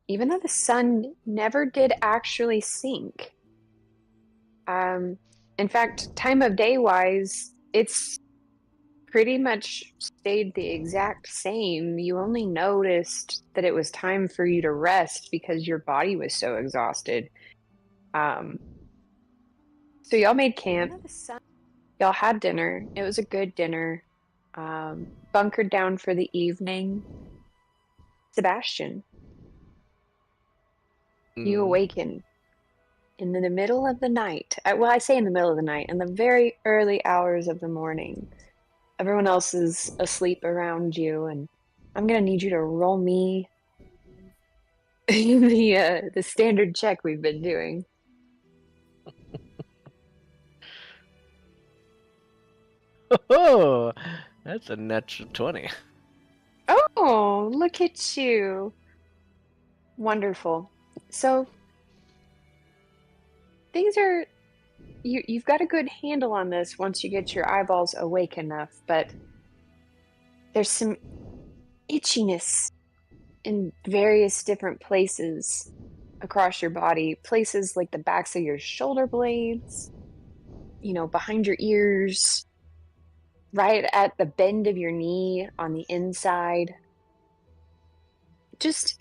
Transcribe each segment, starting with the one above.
even though the sun never did actually sink. Um, in fact, time of day wise, it's pretty much stayed the exact same. You only noticed that it was time for you to rest because your body was so exhausted. Um, so y'all made camp. Y'all had dinner. It was a good dinner. Bunkered down for the evening. Sebastian, you Mm. awaken in the middle of the night. Well, I say in the middle of the night, in the very early hours of the morning. Everyone else is asleep around you, and I'm gonna need you to roll me the standard check we've been doing. Oh, that's a natural 20. Oh, look at you. Wonderful. So things are you've got a good handle on this once you get your eyeballs awake enough, but there's some itchiness in various different places across your body, places like the backs of your shoulder blades, behind your ears, right at the bend of your knee on the inside. Just,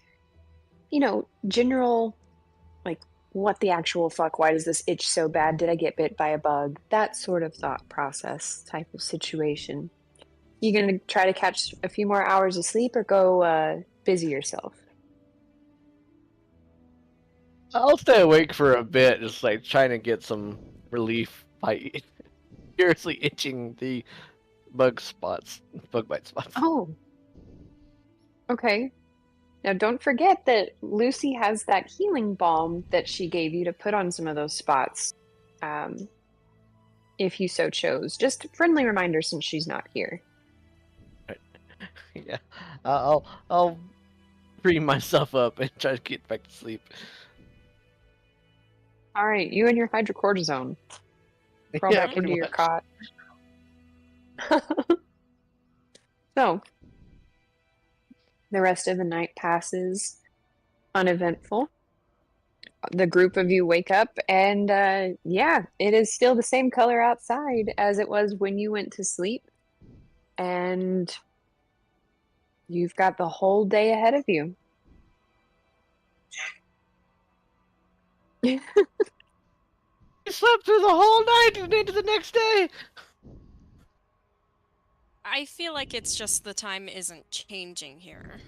general, like, what the actual fuck? Why does this itch so bad? Did I get bit by a bug? That sort of thought process type of situation. You gonna try to catch a few more hours of sleep or go busy yourself? I'll stay awake for a bit, just like trying to get some relief by furiously itching the bug bite spots. Oh, okay. Now don't forget that Lucy has that healing balm that she gave you to put on some of those spots, um, if you so chose. Just a friendly reminder since she's not here. Yeah, I'll free myself up and try to get back to sleep. All right, you and your hydrocortisone. Crawl Yeah, back pretty into your much. cot. So, the rest of the night passes uneventful. The group of you wake up, and yeah, it is still the same color outside as it was when you went to sleep. And you've got the whole day ahead of you. You slept through the whole night and into the next day. I feel like it's just the time isn't changing here.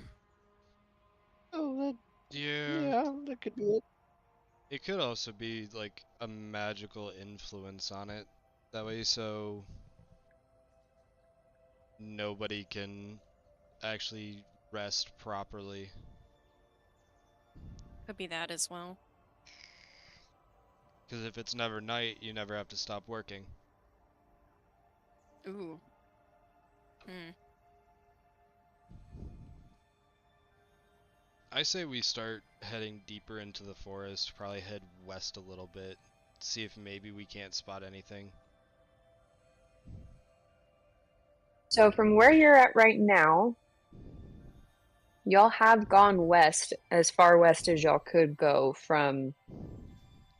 Oh, Yeah, yeah, that could be it. it could also be like a magical influence on it. That way, so nobody can actually rest properly. Could be that as well. Because if it's never night, you never have to stop working. Ooh. Hmm. I say we start heading deeper into the forest, probably head west a little bit, see if maybe we can't spot anything. So, from where you're at right now, y'all have gone west as far west as y'all could go from.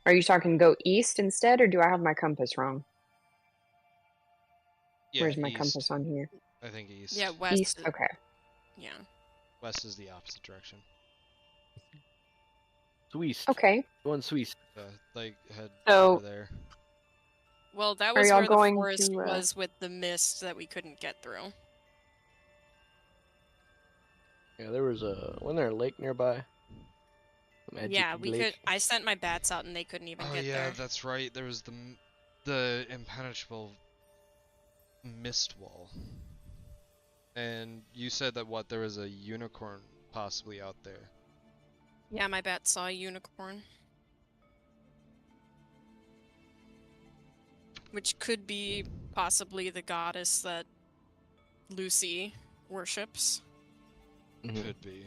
Are you talking go east instead, or do I have my compass wrong? Yeah, Where's my east. compass on here? I think east. Yeah, west. East? Okay. Yeah. West is the opposite direction. Sweet. Okay. Going sweet. Like head So- over there. Well, that Are was y'all where the going forest to, was with the mist that we couldn't get through. Yeah, there was wasn't there a lake nearby? Magic Yeah, we lake. could. I sent my bats out and they couldn't even Oh get yeah, there. that's right. There was the impenetrable mist wall. And you said that what, there was a unicorn possibly out there. Yeah, my bat saw a unicorn. Which could be possibly the goddess that Lucy worships. Mhm. Could be.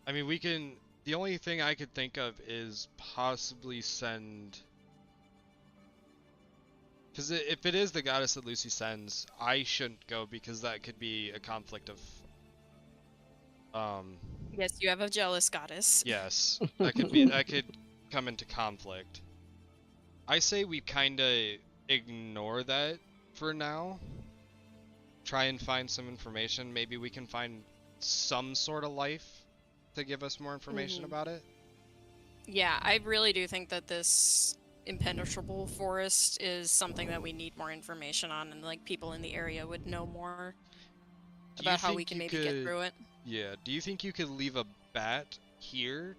I mean, we can. The only thing I could think of is possibly send. Because if it is the goddess that Lucy sends, I shouldn't go because that could be a conflict of Yes, you have a jealous goddess. Yes, that could come into conflict. I say we kinda ignore that for now. Try and find some information. Maybe we can find some sort of life to give us more information about it. Yeah, I really do think that this impenetrable forest is something that we need more information on, and like people in the area would know more Do you about how we think can you maybe get could- through it. Yeah, do you think you could leave a bat here?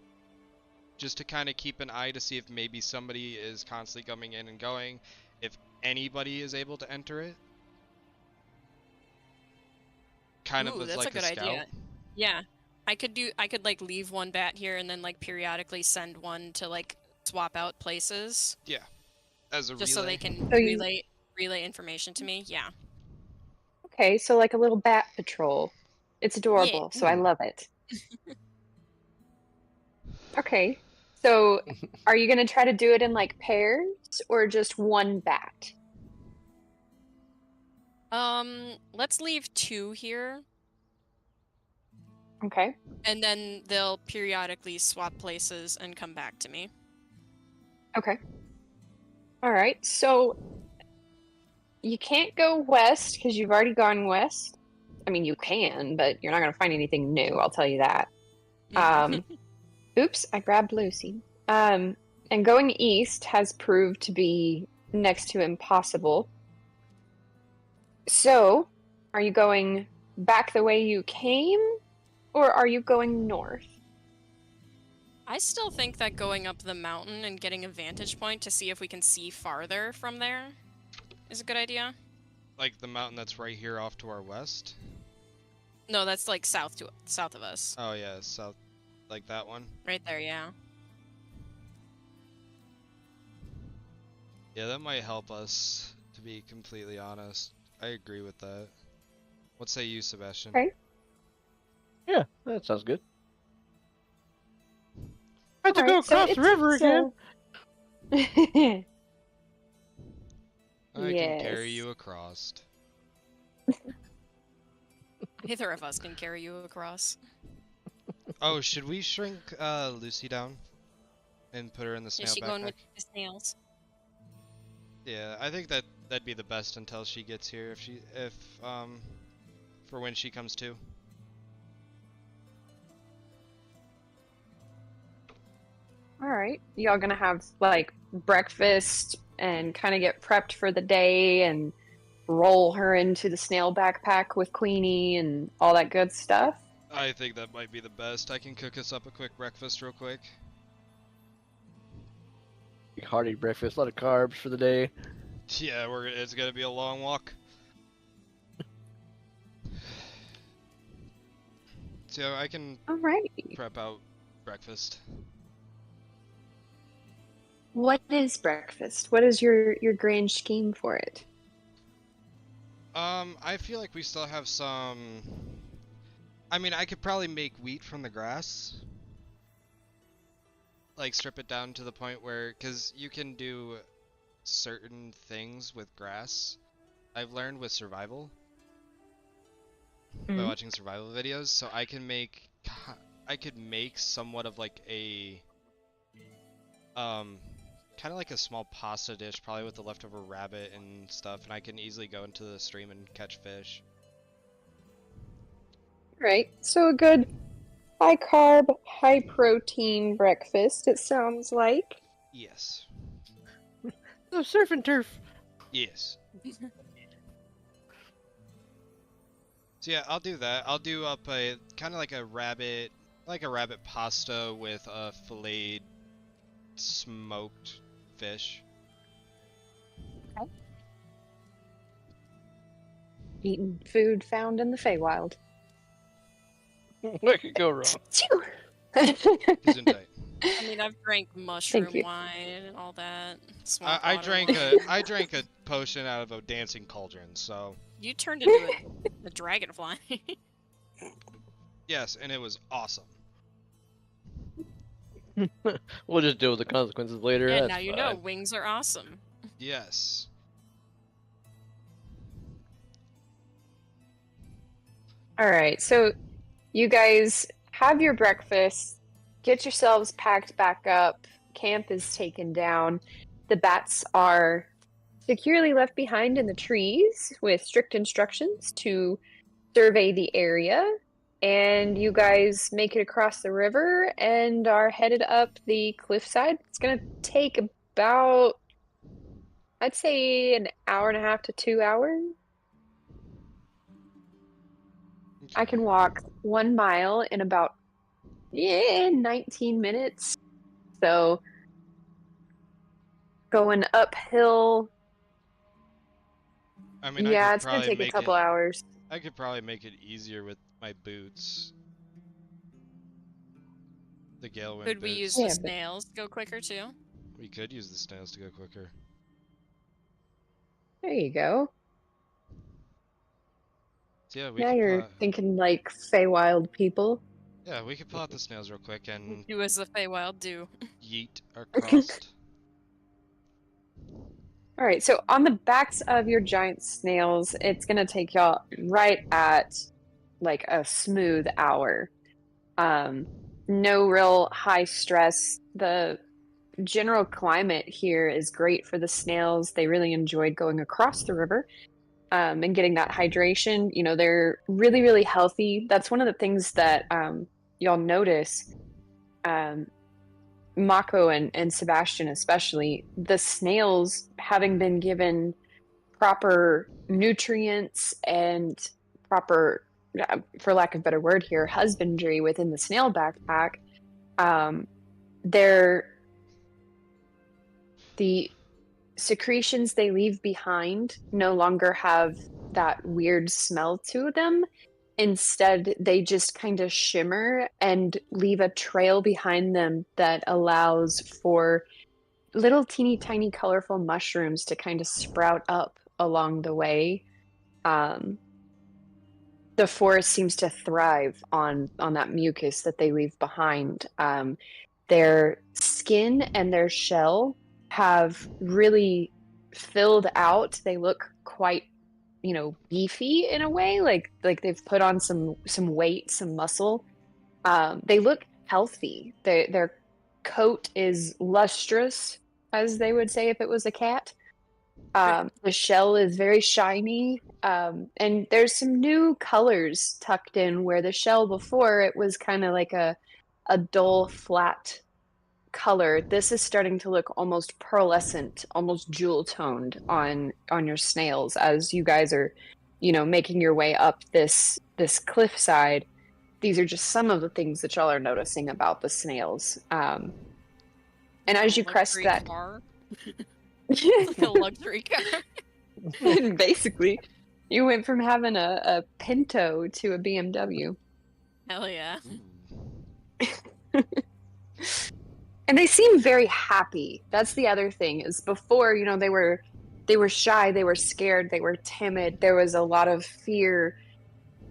Just to kind of keep an eye to see if maybe somebody is constantly coming in and going, if anybody is able to enter it? Kind of Ooh, as that's like a good scout? idea. Yeah. I could like leave one bat here and then like periodically send one to like swap out places Yeah, as a just relay. so they can So you- relay information to me. Yeah. Okay, so like a little bat patrol. It's Yeah. adorable, so I love it. Okay, so are you gonna try to do it in like pairs or just one bat? Let's leave 2 here Okay. and then they'll periodically swap places and come back to me. Okay. All right. So you can't go west because you've already gone west. I mean, you can, but you're not going to find anything new. I'll tell you that. Oops, I grabbed Lucy. And going east has proved to be next to impossible. So, are you going back the way you came, or are you going north? I still think that going up the mountain and getting a vantage point to see if we can see farther from there is a good idea. Like the mountain that's right here off to our west? No, that's like south of us. Oh yeah, south, like that one? Right there, yeah. Yeah, that might help us, to be completely honest. I agree with that. What say you, Sebastian? Okay. Yeah, that sounds good. I have to All go right, so across the river again. I can carry Yes. you across. Neither of us can carry you across. Oh, should we shrink Lucy down and put her in the snail Is she backpack? going with the snails? Yeah, I think that'd be the best until she gets here. If for when she comes to. All right. Y'all gonna have like breakfast and kind of get prepped for the day and roll her into the snail backpack with Queenie and all that good stuff? I think that might be the best. I can cook us up a quick breakfast real quick. Hearty breakfast, a lot of carbs for the day. Yeah, it's gonna be a long walk. So I can All right. prep out breakfast. What is breakfast? What is your grand scheme for it? I feel like we still have some. I mean, I could probably make wheat from the grass. Like strip it down to the point where, cause you can do certain things with grass. I've learned with survival by watching survival videos, so I could make somewhat of like a kind of like a small pasta dish, probably with the leftover rabbit and stuff, and I can easily go into the stream and catch fish. Right. So a good high carb, high protein breakfast, it sounds like. Yes. The surf and turf. Yes. So yeah, I'll do that. I'll do up a kind of like a rabbit pasta with a filleted smoked fish. Eating food found in the FaeWIld. What could go wrong? Gesundheit. I mean, I've drank mushroom you. wine and all that. Swamp I water drank wine. I drank a potion out of a dancing cauldron, so You turned into a dragonfly. yes, and it was awesome. We'll just deal with the consequences later. Yeah, That's now you know fine. wings are awesome. Yes. All right. So you guys have your breakfast, get yourselves packed back up. Camp is taken down. The bats are securely left behind in the trees with strict instructions to survey the area. And you guys make it across the river and are headed up the cliffside. It's going to take about, I'd say, an hour and a half to 2 hours. I can walk 1 mile in about 19 minutes. So going uphill, I mean, yeah, it's gonna take a couple hours. I could probably make it easier with my boots. The Galewind Could we boots. use Yeah, the but- snails to go quicker too? We could use the snails to go quicker. There you go. So yeah, we Now could you're plot. thinking like FaeWIld people. Yeah, we could plot the snails real quick and Do as the Feywild do. yeet across. All right, so on the backs of your giant snails, it's gonna take y'all right at like a smooth hour. No real high stress. The general climate here is great for the snails. They really enjoyed going across the river, and getting that hydration. You know, they're really, really healthy. That's one of the things that y'all notice. Mako and Sebastian especially, the snails having been given proper nutrients and proper, for lack of a better word here, husbandry within the snail backpack, the secretions they leave behind no longer have that weird smell to them. Instead, they just kind of shimmer and leave a trail behind them that allows for little teeny tiny colorful mushrooms to kind of sprout up along the way. The forest seems to thrive on that mucus that they leave behind. Their skin and their shell have really filled out. They look quite, beefy in a way, like they've put on some weight, some muscle. They look healthy. Their coat is lustrous, as they would say if it was a cat. The shell is very shiny, and there's some new colors tucked in where the shell before it was kind of like a dull, flat color. This is starting to look almost pearlescent, almost jewel toned on your snails as you guys are, making your way up this cliffside. These are just some of the things that y'all are noticing about the snails. And as you crest that, Car. Like a luxury car. basically, you went from having a Pinto to a BMW. Hell yeah. Ooh. And they seem very happy. That's the other thing, is before, they were shy, they were scared, they were timid. There was a lot of fear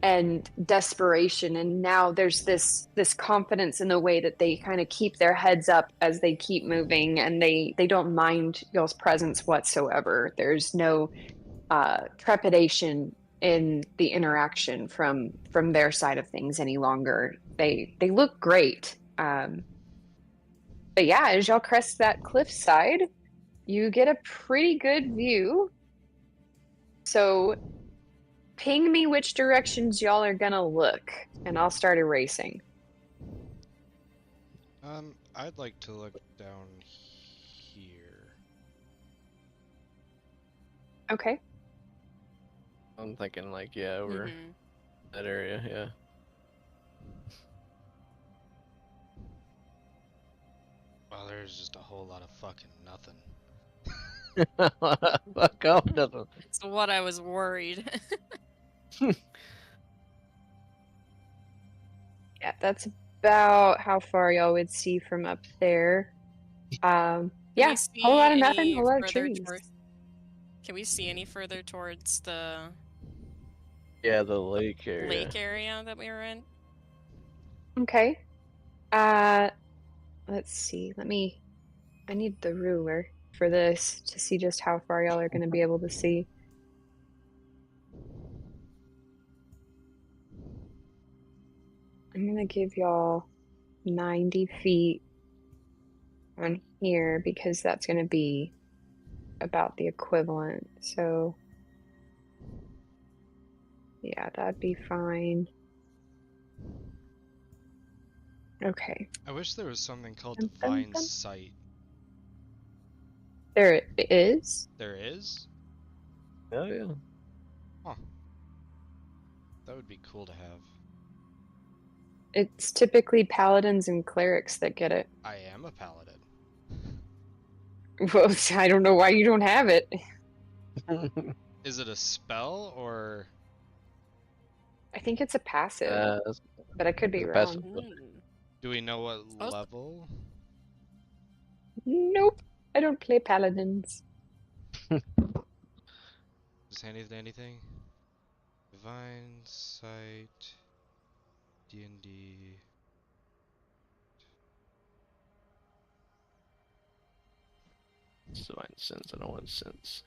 and desperation, and now there's this confidence in the way that they kind of keep their heads up as they keep moving, and they don't mind y'all's presence whatsoever. There's no trepidation in the interaction from their side of things any longer. They look great. But yeah, as y'all crest that cliffside, you get a pretty good view. So ping me which directions y'all are gonna look, and I'll start erasing. I'd like to look down here. Okay. I'm thinking like, yeah, over Mhm. that area, yeah. Well, there's just a whole lot of fucking nothing. Fuck off, nothing. It's what I was worried. Yeah, that's about how far y'all would see from up there. Can Yeah, we see whole lot of nothing, any whole lot of further trees. Can we see any further towards the Yeah, the lake area. lake area that we were in? Okay. Let's see. I need the ruler for this to see just how far y'all are going to be able to see. I'm going gonna give y'all 90 feet on here because that's gonna be about the equivalent. So yeah, that'd be fine. Okay. I wish there was something called Dun, dun, Divine dun. Sight. There it is. There is? Oh yeah. Huh. That would be cool to have. It's typically paladins and clerics that get it. I am a paladin. Well, I don't know why you don't have it. Is it a spell or? I think it's a passive, That's but I could be a passive. wrong. Mm. Do we know what Oh. level? Nope, I don't play paladins. Does anything? Divine Sight. D&D. Divine sense. I don't want sense.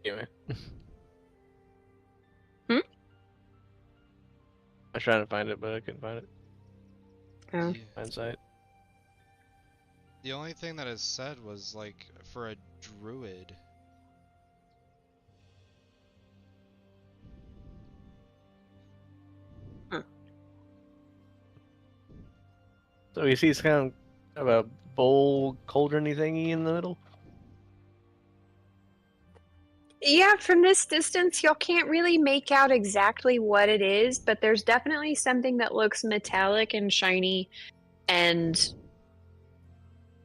Anyway. Hmm? I was trying to find it, but I couldn't find it. Oh. Yeah. Hindsight. The only thing that is said was like for a druid. So you see, it's kind of a bowl cauldron-y thingy in the middle. Yeah, from this distance, y'all can't really make out exactly what it is, but there's definitely something that looks metallic and shiny and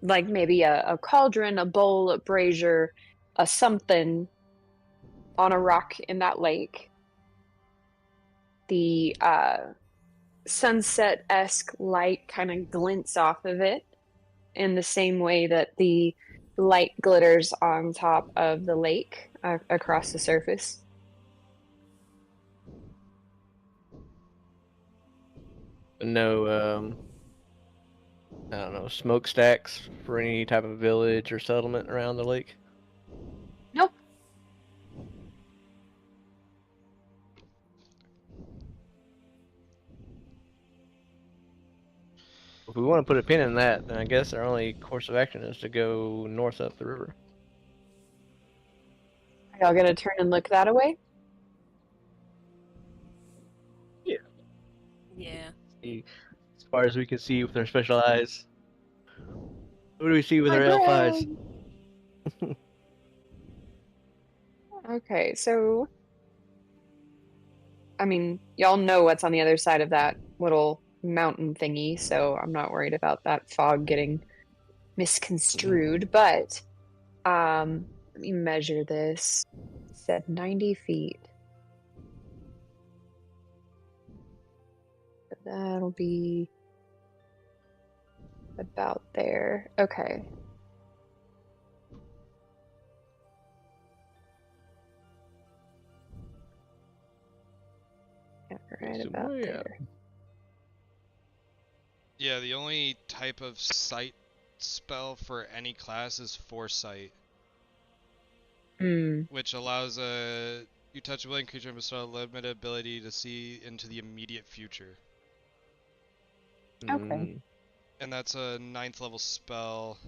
like maybe a cauldron, a bowl, a brazier, a something on a rock in that lake. The sunset-esque light kind of glints off of it in the same way that the light glitters on top of the lake across the surface. No, I don't know, smokestacks for any type of village or settlement around the lake. Nope. If we want to put a pin in that, then I guess our only course of action is to go north up the river. Are y'all gonna turn and look that way? Yeah. See, as far as we can see with our special eyes. What do we see with My our elf eyes? brain. Okay, so I mean, y'all know what's on the other side of that little mountain thingy, so I'm not worried about that fog getting misconstrued, but let me measure this. It said 90 feet. That'll be about there. Okay. Yeah, right So, about yeah. there. Yeah, the only type of sight spell for any class is Foresight, Hmm. which allows you touch a willing creature and bestow a limited ability to see into the immediate future. Okay. Mm. And that's a 9th level spell.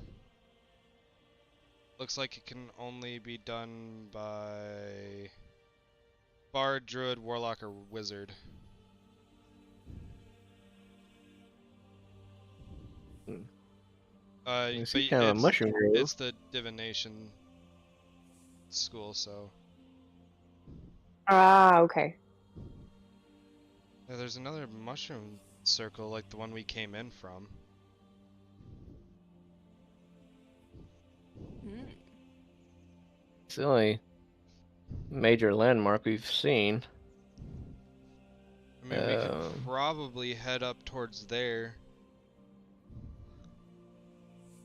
Looks like it can only be done by Bard, Druid, Warlock, or Wizard. Hmm. But You see kind of a mushroom grove. it's the divination school, so Ah, okay. yeah, there's another mushroom circle like the one we came in from. the only major landmark we've seen. I mean, we could probably head up towards there.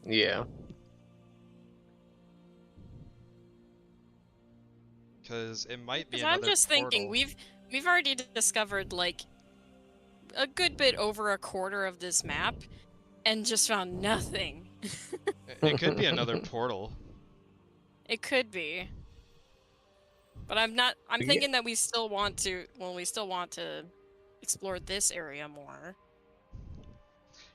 Yeah. Because it might be Because another I'm just portal. thinking we've already discovered like a good bit over a quarter of this map, and just found nothing. It could be another portal. It could be. But I'm thinking that we still want to explore this area more.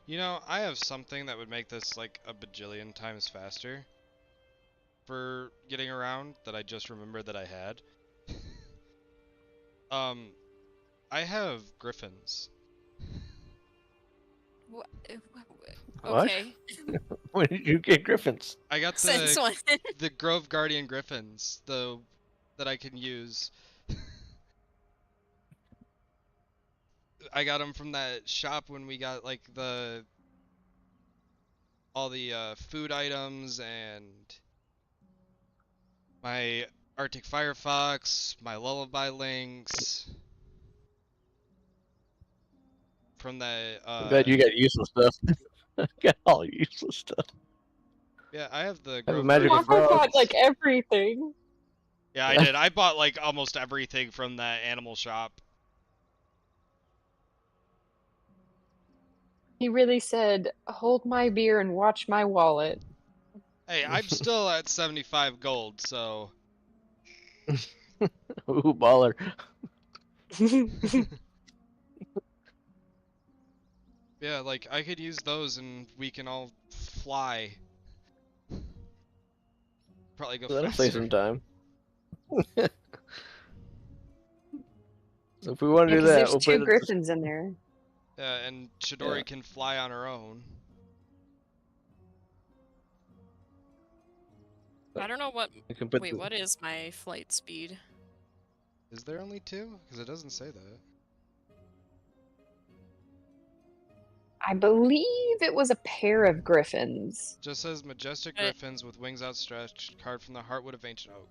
You know, I have something that would make this like a bajillion times faster for getting around that I just remembered that I had. I have griffins. Okay. When did you get griffins? I got Since when? the Grove Guardian griffins, that I can use. I got them from that shop when we got like all the food items and my Arctic Firefox, my Lullaby links from the I'm glad you got useless stuff. Got all useless stuff. yeah, I have the I have a Grove magical Guardian. I frog. bought like everything. Yeah, I did. I bought like almost everything from that animal shop. He really said, "Hold my beer and watch my wallet." Hey, I'm still at 75 gold, so Ooh, baller. yeah, like I could use those and we can all fly. Probably go That'll faster. save some time. So if we want to do Because that, there's we'll two put it. griffins in there. Yeah, and Chidori Yeah. can fly on her own. I don't know what. We can put Wait, the- what is my flight speed? Is there only two? Because it doesn't say that. I believe it was a pair of griffins. Just says majestic Uh, griffins with wings outstretched, carved from the heartwood of ancient oak.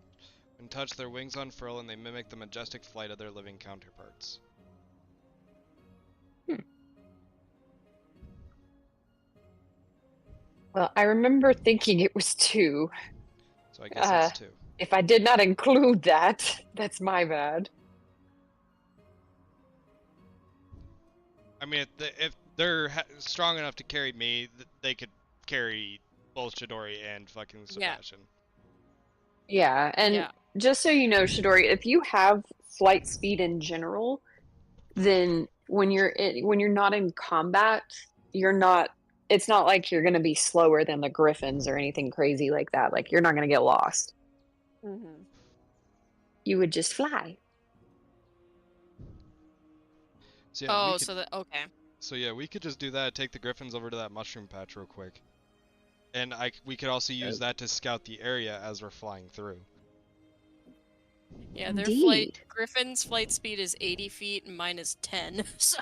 When touched, their wings unfurl and they mimic the majestic flight of their living counterparts. Well, I remember thinking it was two. So I guess it's two. If I did not include that, that's my bad. I mean, if they're strong enough to carry me, they could carry both Chidori and fucking Sebastian. Yeah, and Yeah. just so you know, Shidori, if you have flight speed in general, then when you're not in combat, it's not like you're going to be slower than the griffins or anything crazy like that. Like you're not going to get lost. Mm-hmm. You would just fly. So yeah, Oh, so that okay. So yeah, we could just do that. Take the griffins over to that mushroom patch real quick, and we could also use that to scout the area as we're flying through. Yeah, their Indeed. Griffin's flight speed is 80 feet and mine is 10. So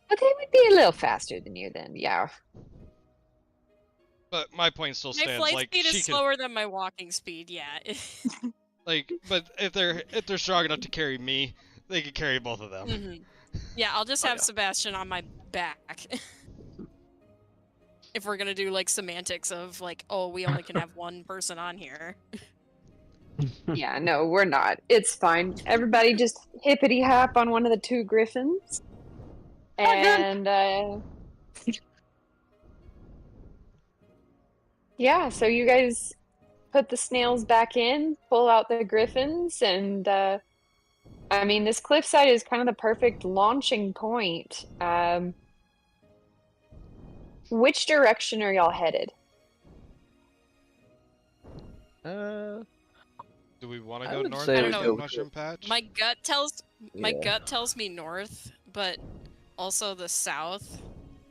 But they would be a little faster than you then, yeah. But my point still my stands. flight Like speed she is can, slower than my walking speed. Yeah. like, but if they're strong enough to carry me, they could carry both of them. Mm-hmm. Yeah, I'll just have Sebastian on my back. If we're gonna do like semantics of like, oh, we only can have one person on here. Yeah, no, we're not. It's fine. Everybody just hippity hop on one of the two griffins. And yeah, so you guys put the snails back in, pull out the griffins, and I mean, this cliffside is kind of the perfect launching point. Which direction are y'all headed? Do we want to I go would north say we to go the with- mushroom patch? My gut tells me north, but also the south.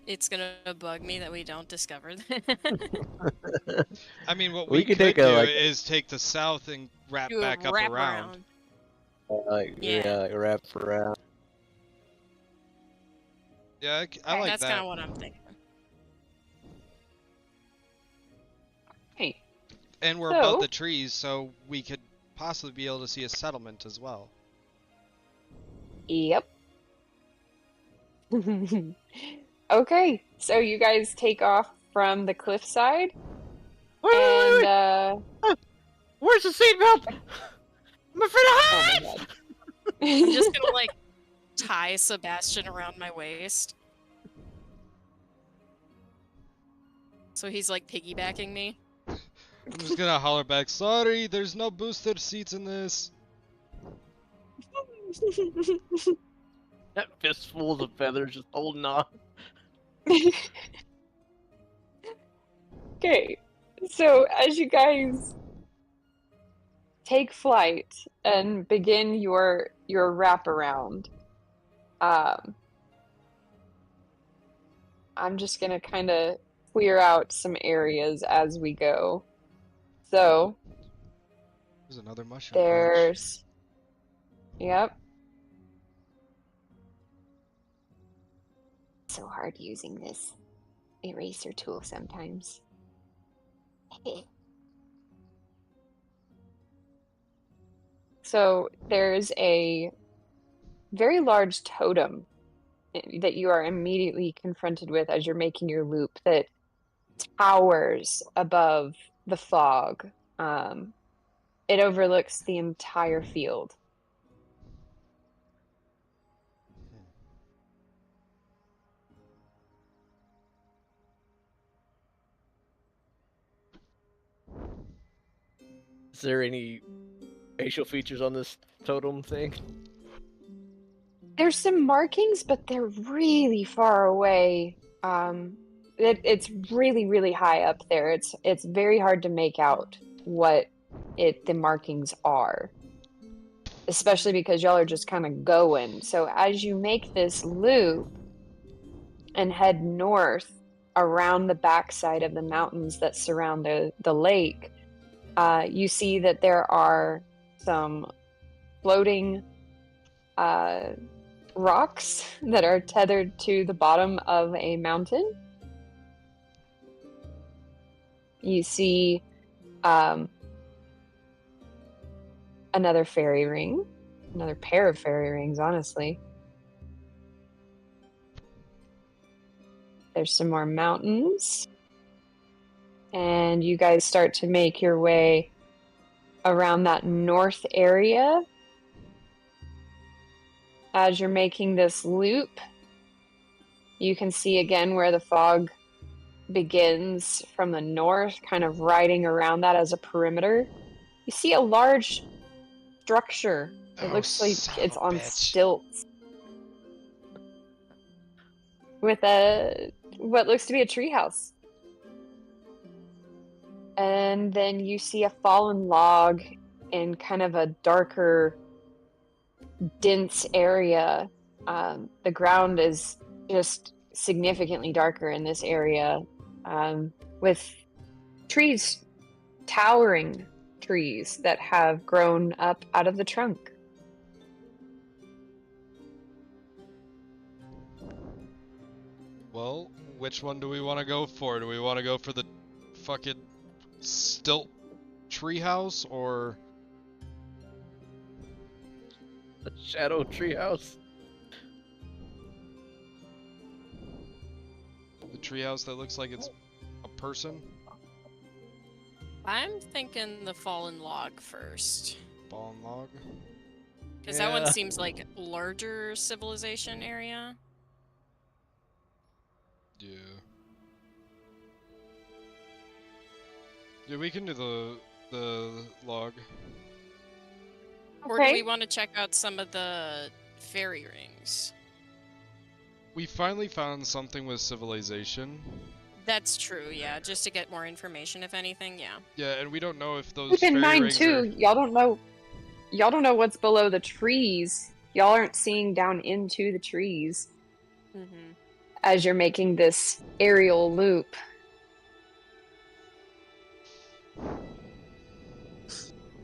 It's gonna bug me that we don't discover that. I mean, what We we could could take do a, like- is take the south and wrap Do a back up wrap around. like wrap around. Yeah, I like That's that. kind of what I'm thinking. And we're So- above the trees, so we could possibly be able to see a settlement as well. Yep. Okay, so you guys take off from the cliffside, Wait, wait, and wait! Where's the seatbelt? I'm afraid of oh my heights! god. I'm just gonna like tie Sebastian around my waist. So he's like piggybacking me. I'm just gonna holler back, sorry, there's no booster seats in this. That fistfuls of feathers just holding on. Okay, so as you guys take flight and begin your wraparound, I'm just gonna kind of clear out some areas as we go. So There's another mushroom patch. there's, yep. So hard using this eraser tool sometimes. So there's a very large totem that you are immediately confronted with as you're making your loop that towers above the fog. It overlooks the entire field. Is there any facial features on this totem thing? There's some markings, but they're really far away. It's really, really high up there. It's very hard to make out what the markings are, especially because y'all are just kind of going. So as you make this loop and head north around the backside of the mountains that surround the lake, you see that there are some floating rocks that are tethered to the bottom of a mountain. You see another fairy ring, another pair of fairy rings, honestly. There's some more mountains. And you guys start to make your way around that north area. As you're making this loop, you can see again where the fog begins from the north, kind of riding around that as a perimeter. You see a large structure. It looks like it's on stilts. With what looks to be a treehouse. And then you see a fallen log in kind of a darker, dense area. The ground is just significantly darker in this area, with trees, towering trees that have grown up out of the trunk. Well, which one do we want to go for? Do we want to go for the fucking stilt treehouse or The shadow treehouse. the treehouse that looks like it's a person? I'm thinking the fallen log first. Fallen log? Because that one Yeah. seems like larger civilization area. Yeah. Yeah, we can do the log. Or do Okay. we want to check out some of the fairy rings? We finally found something with civilization. That's true, yeah. Just to get more information, if anything, yeah. Yeah, and we don't know if those Keep in fairy mind rings too, are... y'all don't know what's below the trees. Y'all aren't seeing down into the trees Mm-hmm. as you're making this aerial loop.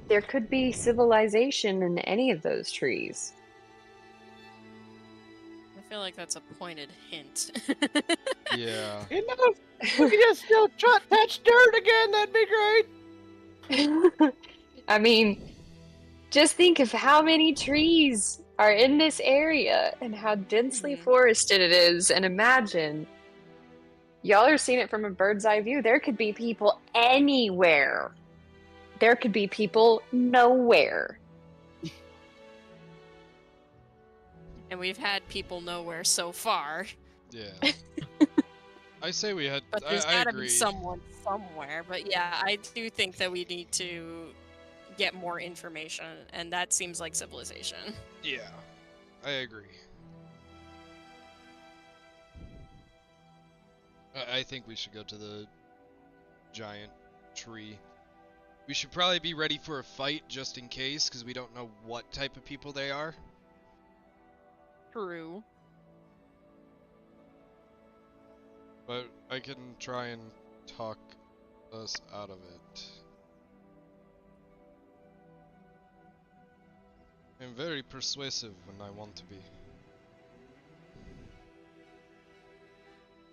There could be civilization in any of those trees. I feel like that's a pointed hint. Yeah. Enough! We can just still touch dirt again, that'd be great! I mean, just think of how many trees are in this area and how densely forested it is, and imagine. Y'all are seeing it from a bird's eye view. There could be people anywhere. There could be people nowhere. And we've had people nowhere so far. Yeah. I say we had. But there's I gotta be agree. someone somewhere. But yeah, I do think that we need to get more information, and that seems like civilization. Yeah, I agree. I think we should go to the giant tree. We should probably be ready for a fight just in case, because we don't know what type of people they are. True. But I can try and talk us out of it. I'm very persuasive when I want to be.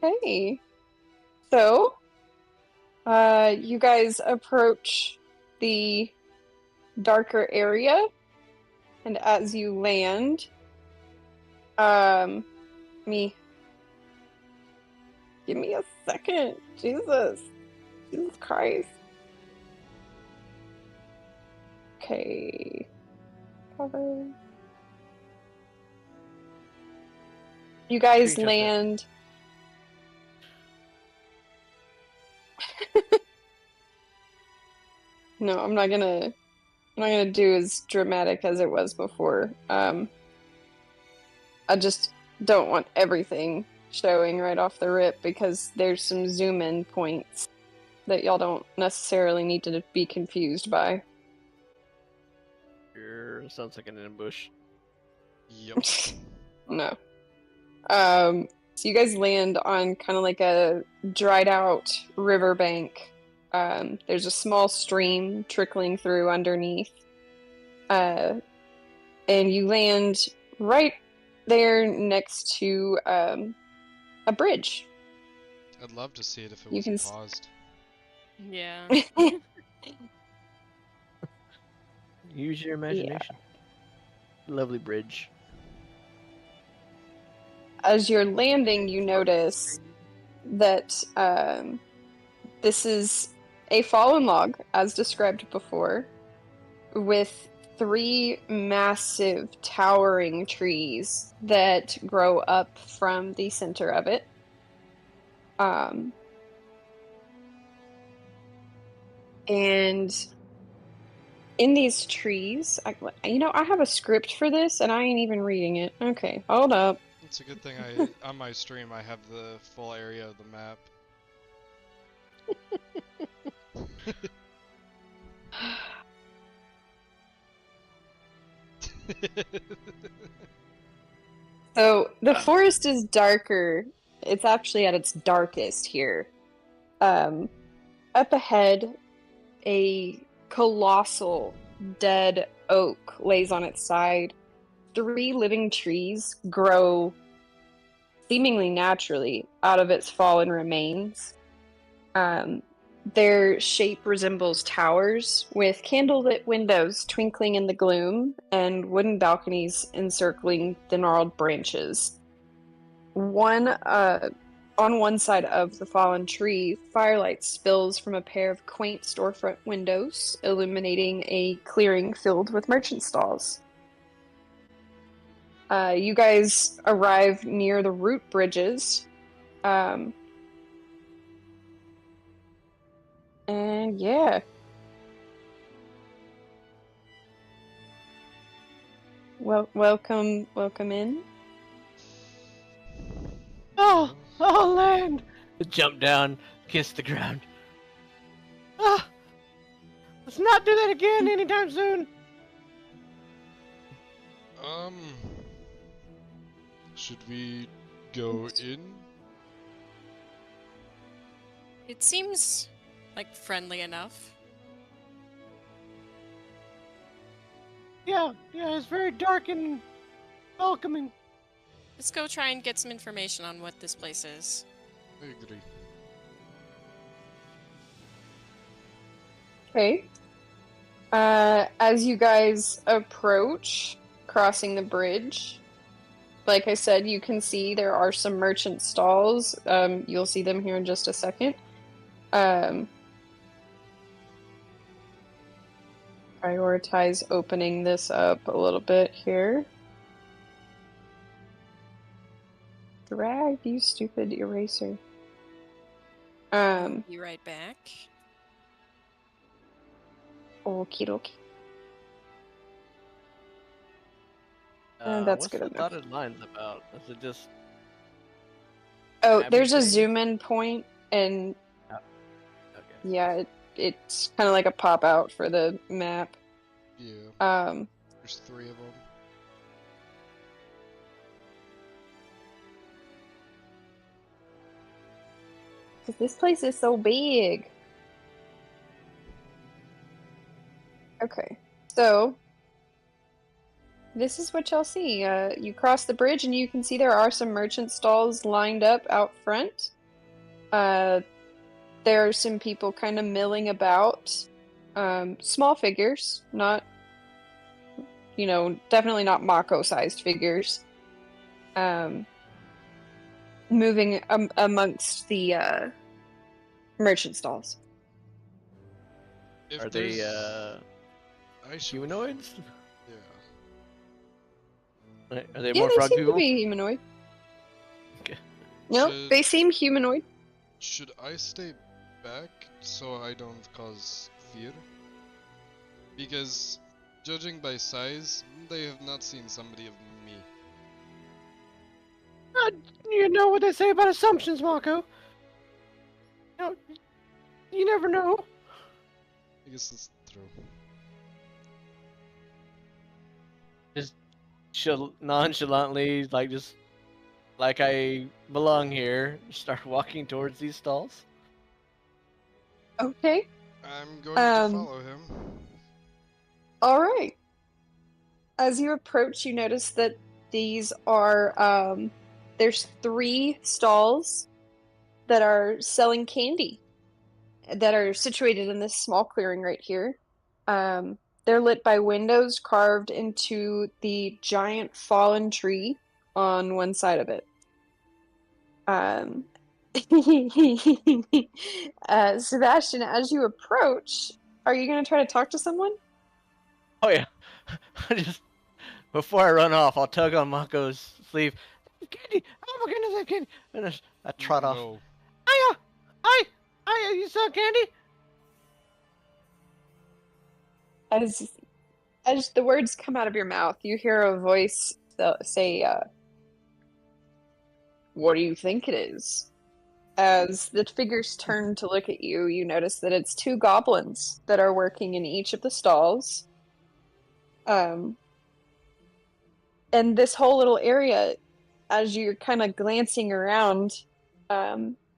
Hey. So, you guys approach the darker area, and as you land, give me a second. Jesus Christ. Okay. Cover. You guys Screenshot that. land. No, I'm not gonna do as dramatic as it was before. I just don't want everything showing right off the rip because there's some zoom in points that y'all don't necessarily need to be confused by. Sure, sounds like an ambush. Yep. No. So you guys land on kind of like a dried out riverbank. There's a small stream trickling through underneath. And you land right there next to a bridge. I'd love to see it if it You wasn't can paused. Yeah. Use your imagination. Lovely bridge. As you're landing, you notice that this is a fallen log, as described before, with 3 massive towering trees that grow up from the center of it. And in these trees, I have a script for this, and I ain't even reading it. Okay, hold up. It's a good thing on my stream I have the full area of the map. So the forest is darker. It's actually at its darkest here. Up ahead, a colossal dead oak lays on its side. 3 living trees grow seemingly naturally out of its fallen remains. Their shape resembles towers with candlelit windows twinkling in the gloom and wooden balconies encircling the gnarled branches. On one side of the fallen tree, firelight spills from a pair of quaint storefront windows, illuminating a clearing filled with merchant stalls. You guys arrive near the root bridges. And yeah. Welcome in. Oh, land! Jump down, kiss the ground. Ah! Let's not do that again anytime soon! Should we go in? It seems like friendly enough. Yeah, it's very dark and welcoming. Let's go try and get some information on what this place is. I agree. Okay. As you guys approach, crossing the bridge, like I said, you can see there are some merchant stalls. You'll see them here in just a second. Prioritize opening this up a little bit here. Drag, you stupid eraser. Be right back. Okie dokie. That's what's good the enough. dotted lines about? Is it just... Oh, Happy there's a thing? zoom in point, and Okay. yeah, it's kind of like a pop out for the map. Yeah. There's 3 of them. Because this place is so big. Okay, so this is what y'all see. You cross the bridge and you can see there are some merchant stalls lined up out front. There are some people kind of milling about. Small figures, not, definitely not Mako-sized figures. Moving amongst the merchant stalls. If Are they I should... humanoids? Yeah. Are they Yeah, more they frog seem to people? be humanoid. Okay. No, Should- they seem humanoid. Should I stay back so I don't cause fear? Because, judging by size, they have not seen somebody of me. You know what they say about assumptions, Mako. You never know. I guess that's true. Nonchalantly, like I belong here, start walking towards these stalls. Okay. I'm going to follow him. All right. As you approach, you notice that these are there's 3 stalls that are selling candy that are situated in this small clearing right here. They're lit by windows carved into the giant fallen tree on one side of it. Sebastian, as you approach, are you going to try to talk to someone? Oh yeah. Before I run off, I'll tug on Mako's sleeve. Candy! Oh my goodness, I have candy! And I trot off. No. Hiya! Hiya! You sell candy? As the words come out of your mouth, you hear a voice say, "What do you think it is?" As the figures turn to look at you, you notice that it's 2 goblins that are working in each of the stalls. And this whole little area, as you're kind of glancing around,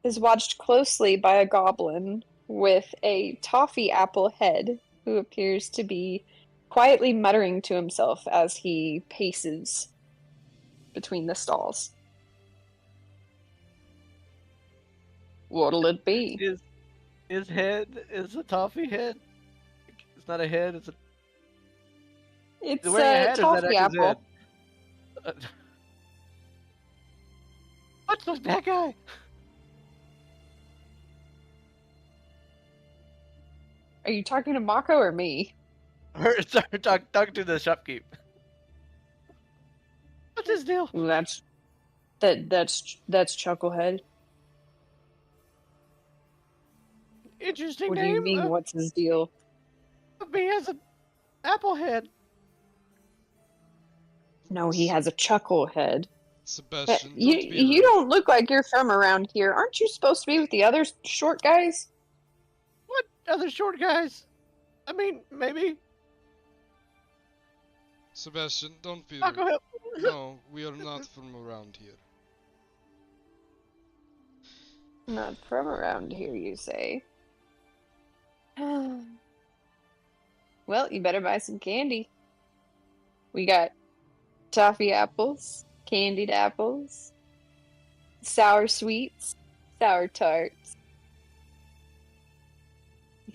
is watched closely by a goblin with a toffee apple head, who appears to be quietly muttering to himself as he paces between the stalls. What'll it be? His head is a toffee head. It's not a head. It's a. It's The wearing a hat is that toffee actually apple. head. What's with that guy? Are you talking to Mako or me? Sorry, talk to the shopkeep. What's his deal? That's Chucklehead. Interesting What do name. you mean? What's his deal? He has an apple head. No, he has a chuckle head. Sebastian, You don't be you rude. don't look like you're from around here. Aren't you supposed to be with the other short guys? What other short guys? I mean, maybe. Sebastian, don't be Mako, rude. help. No, we are not from around here. Not from around here, you say. Well, you better buy some candy. We got toffee apples, candied apples, sour sweets, sour tarts.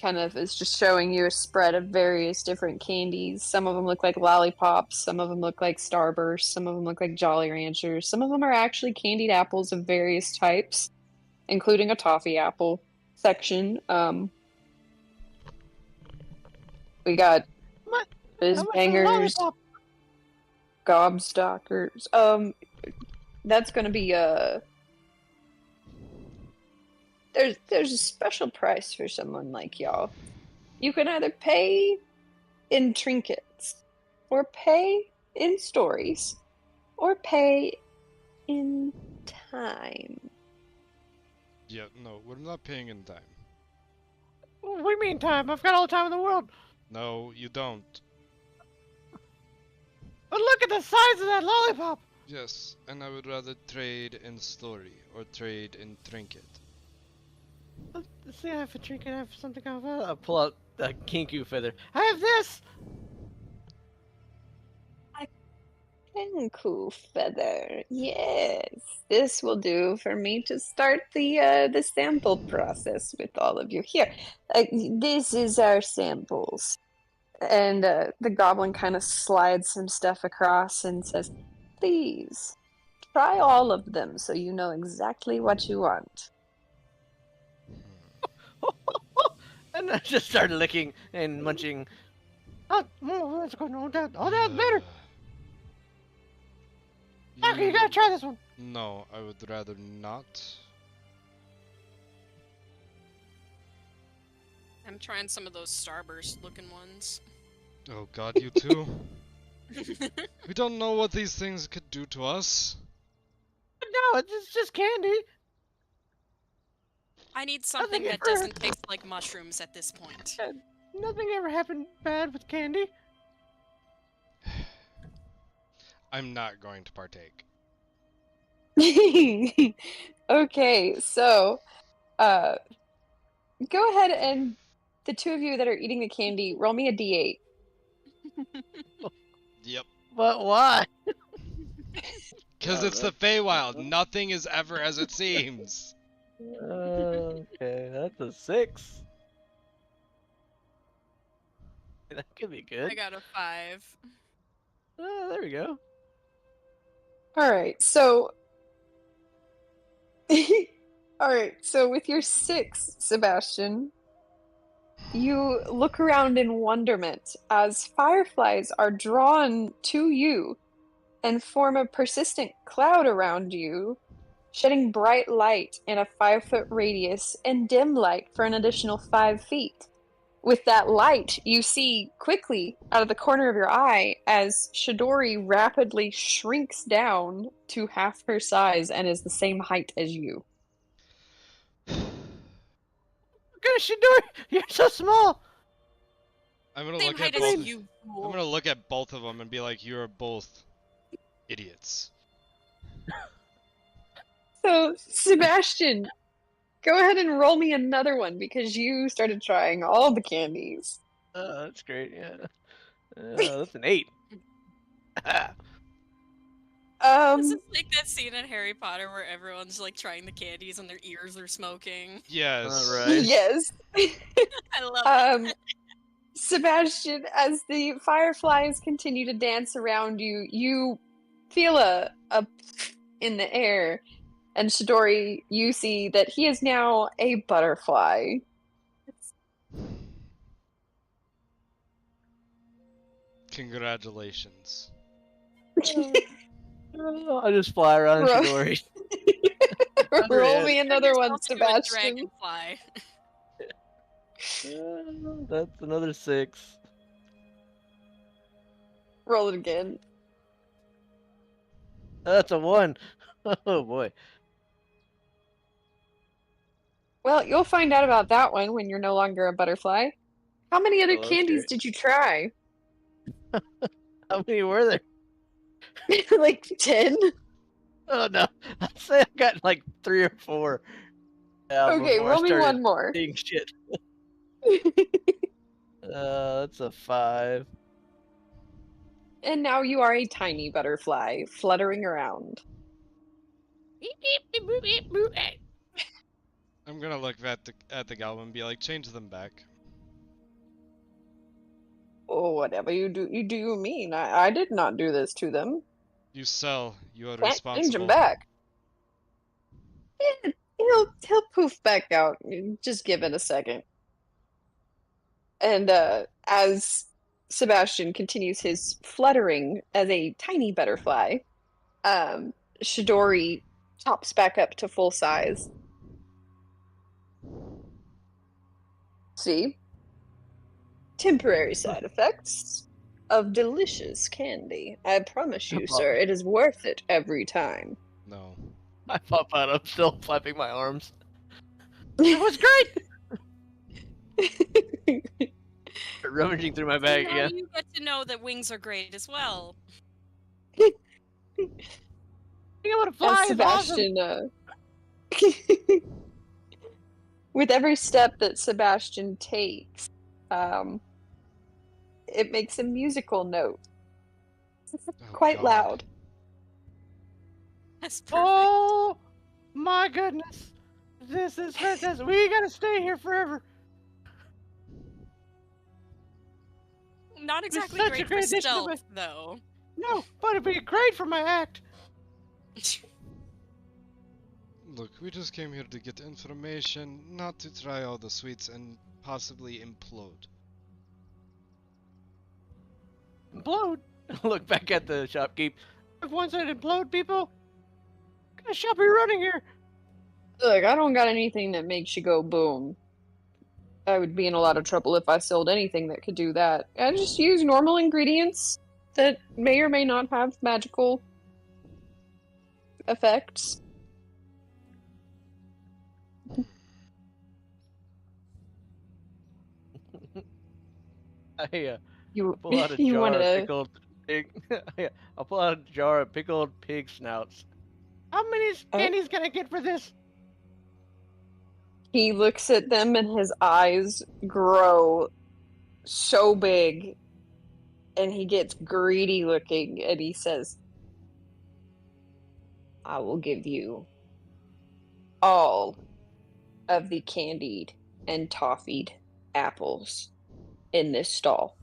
kind of is just showing you a spread of various different candies. Some of them look like lollipops, some of them look like Starbursts, some of them look like Jolly Ranchers. Some of them are actually candied apples of various types, including a toffee apple section. We got What? Fizz How much is a Bangers, lollipop? Gobstockers. That's gonna be there's a special price for someone like y'all. You can either pay in trinkets, or pay in stories, or pay in time. Yeah, no, we're not paying in time. What do you mean time? I've got all the time in the world. No, you don't. But look at the size of that lollipop. Yes, and I would rather trade in story or trade in trinket. Let's see, I have a trinket. I have something. I'll pull out the kinku feather. I have this. Kenku feather. Yes, this will do for me to start the sample process with all of you. Here, this is our samples. And the goblin kind of slides some stuff across and says, "Please try all of them so you know exactly what you want." And I just started licking and munching. Oh, that's good. Oh, that's better. Okay, you gotta try this one. No, I would rather not. I'm trying some of those Starburst looking ones. Oh god, you too? We don't know what these things could do to us. No, it's just candy. I need something that ever- doesn't taste like mushrooms at this point. Nothing ever happened bad with candy. I'm not going to partake. Okay, so go ahead and the two of you that are eating the candy, roll me a d8. Yep. But why? Because it's the FaeWIld. Nothing is ever as it seems. Okay, that's a 6. That could be good. I got a 5. Oh, there we go. All right, so all right, so with your 6, Sebastian, you look around in wonderment as fireflies are drawn to you and form a persistent cloud around you, shedding bright light in a 5-foot radius and dim light for an additional 5 feet. With that light, you see quickly out of the corner of your eye as Shidori rapidly shrinks down to half her size and is the same height as you. Look at Shidori! You're so small! I'm gonna Same look height at as both. you, I'm fool. gonna look at both of them and be like, "You are both idiots." So, Sebastian, go ahead and roll me another one because you started trying all the candies. Oh, that's great, yeah. That's an 8. This is like that scene in Harry Potter where everyone's like trying the candies and their ears are smoking. Yes. Alright. Yes. I love it. Sebastian, as the fireflies continue to dance around you, you feel a in the air, and Shidori, you see that he is now a butterfly. Congratulations. I just fly around Bro. Shidori. Roll me Turn another one, yourself into a Sebastian. dragonfly. That's another 6. Roll it again. That's a 1. Oh boy. Well, you'll find out about that one when you're no longer a butterfly. How many other Oh, that's candies great. did you try? How many were there? Like 10? Oh no. I'd say I got like 3 or 4. Okay, before I roll me started one more. seeing shit. That's a 5. And now you are a tiny butterfly fluttering around. I'm gonna look at the goblin and be like, "Change them back." Oh, whatever you do, you mean. I did not do this to them. You sell. You are Can't change them responsible. back. Yeah, he'll poof back out. Just give it a second. And as Sebastian continues his fluttering as a tiny butterfly, um, Shidori tops back up to full size. See? Temporary side effects of delicious candy. I promise you, sir, it is worth it every time. No. I pop out. I'm still flapping my arms. It was great. Rummaging through my bag Now again. you get to know that wings are great as well. Being able to fly As is awesome. Sebastian, with every step that Sebastian takes, it makes a musical note. Oh, Quite God. loud. That's perfect. Oh my goodness. This is fantastic. We gotta stay here forever. Not It's exactly such a great for great addition to stealth, my... though. No, but it'd be great for my act. Look, we just came here to get information, not to try all the sweets and possibly implode. Implode. Look back at the shopkeep. If one said implode, people, what kind of shop are you running here? Look, I don't got anything that makes you go boom. I would be in a lot of trouble if I sold anything that could do that. I just use normal ingredients that may or may not have magical effects. I You pull out a you jar want of to? pickled pig. I'll pull out a jar of pickled pig snouts. How many candies can I get for this? He looks at them and his eyes grow so big, and he gets greedy looking, and he says, "I will give you all of the candied and toffied apples in this stall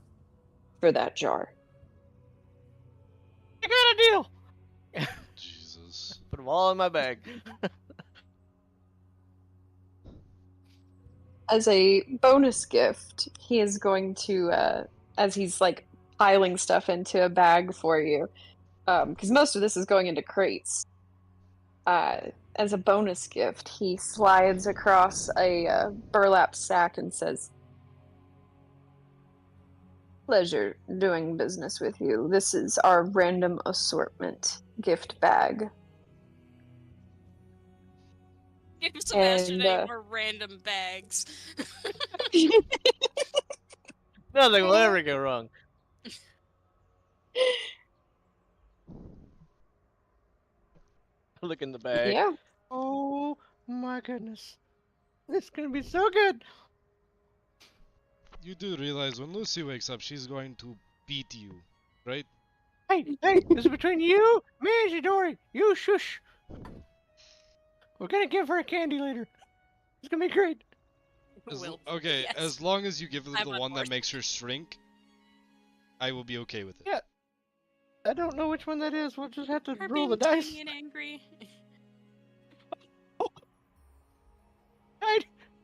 for that jar." I got a deal. Jesus. Put them all in my bag. As a bonus gift, he is going to, as he's like piling stuff into a bag for you, because most of this is going into crates. As a bonus gift, he slides across a burlap sack and says, "Pleasure doing business with you. This is our random assortment gift bag." Give Sebastian And, any more random bags. Nothing will ever go wrong. Look in the bag. yeah. Oh my goodness. This is gonna be so good. You do realize when Lucy wakes up, she's going to beat you, right? Hey, this is between you, me, and Shidori. You shush. We're gonna give her a candy later. It's gonna be great. Okay, Yes. as long as you give her I'm the on one that board. makes her shrink, I will be okay with it. Yeah. I don't know which one that is. We'll just have to Her roll being the dice. tiny and angry.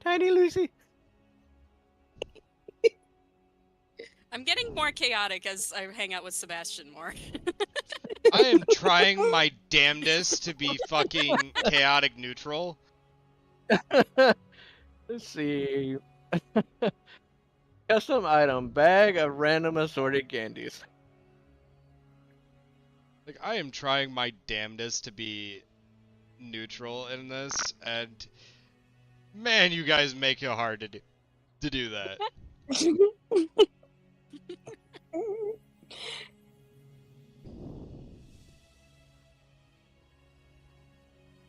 Tiny Lucy. I'm getting more chaotic as I hang out with Sebastian more. I am trying my damnedest to be fucking chaotic neutral. Let's see. Custom item: bag of random assorted candies. Like, I am trying my damnedest to be neutral in this, and man, you guys make it hard to do that.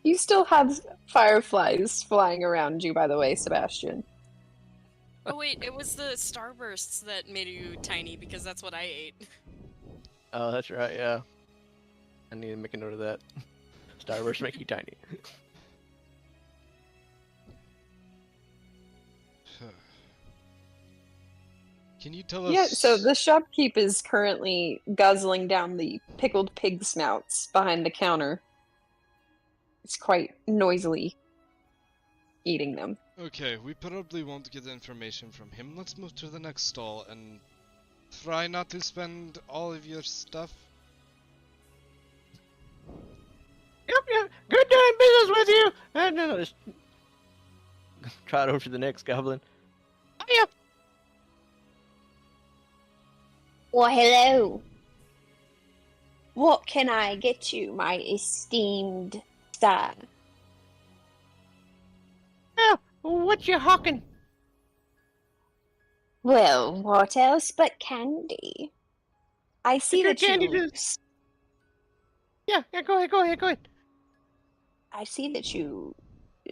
You still have fireflies flying around you, by the way, Sebastian. Oh wait, it was the starbursts that made you tiny because that's what I ate. Oh, that's right. Yeah. I need to make a note of that. Starburst make you tiny. Can you tell us? Yeah, so the shopkeep is currently guzzling down the pickled pig snouts behind the counter. It's quite noisily eating them. Okay, we probably won't get the information from him. Let's move to the next stall and try not to spend all of your stuff. Yep. Good doing business with you. And then I'll just trot over to the next goblin. Hiya. Well, hello. What can I get you, my esteemed sir? Yeah, what you hawking? Well, what else but candy? I see Good that candy you... just- Yeah, go ahead. I see that you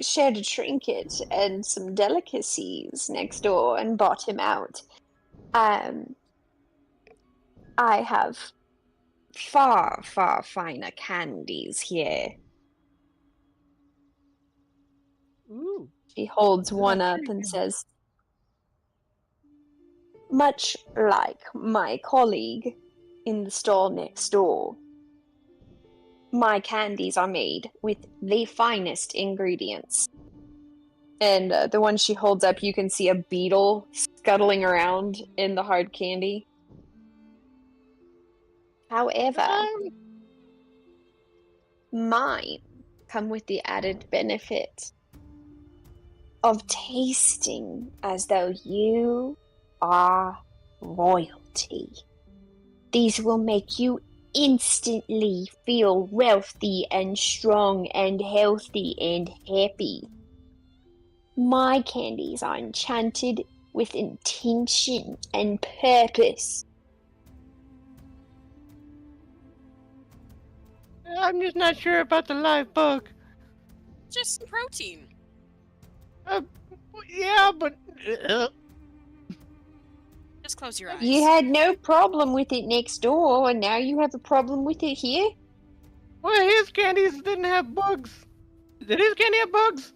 shared a trinket and some delicacies next door and bought him out. I have far, far finer candies here. Ooh. She holds one up pretty and good. says, much like my colleague in the stall next door, my candies are made with the finest ingredients. And the one she holds up, you can see a beetle scuttling around in the hard candy. However, mine come with the added benefit of tasting as though you are royalty. These will make you instantly feel wealthy and strong and healthy and happy. My candies are enchanted with intention and purpose. I'm just not sure about the live bug. Just protein. Yeah, but Just close your eyes. You had no problem with it next door, and now you have a problem with it here? well, his candies didn't have bugs. Did his candy have bugs?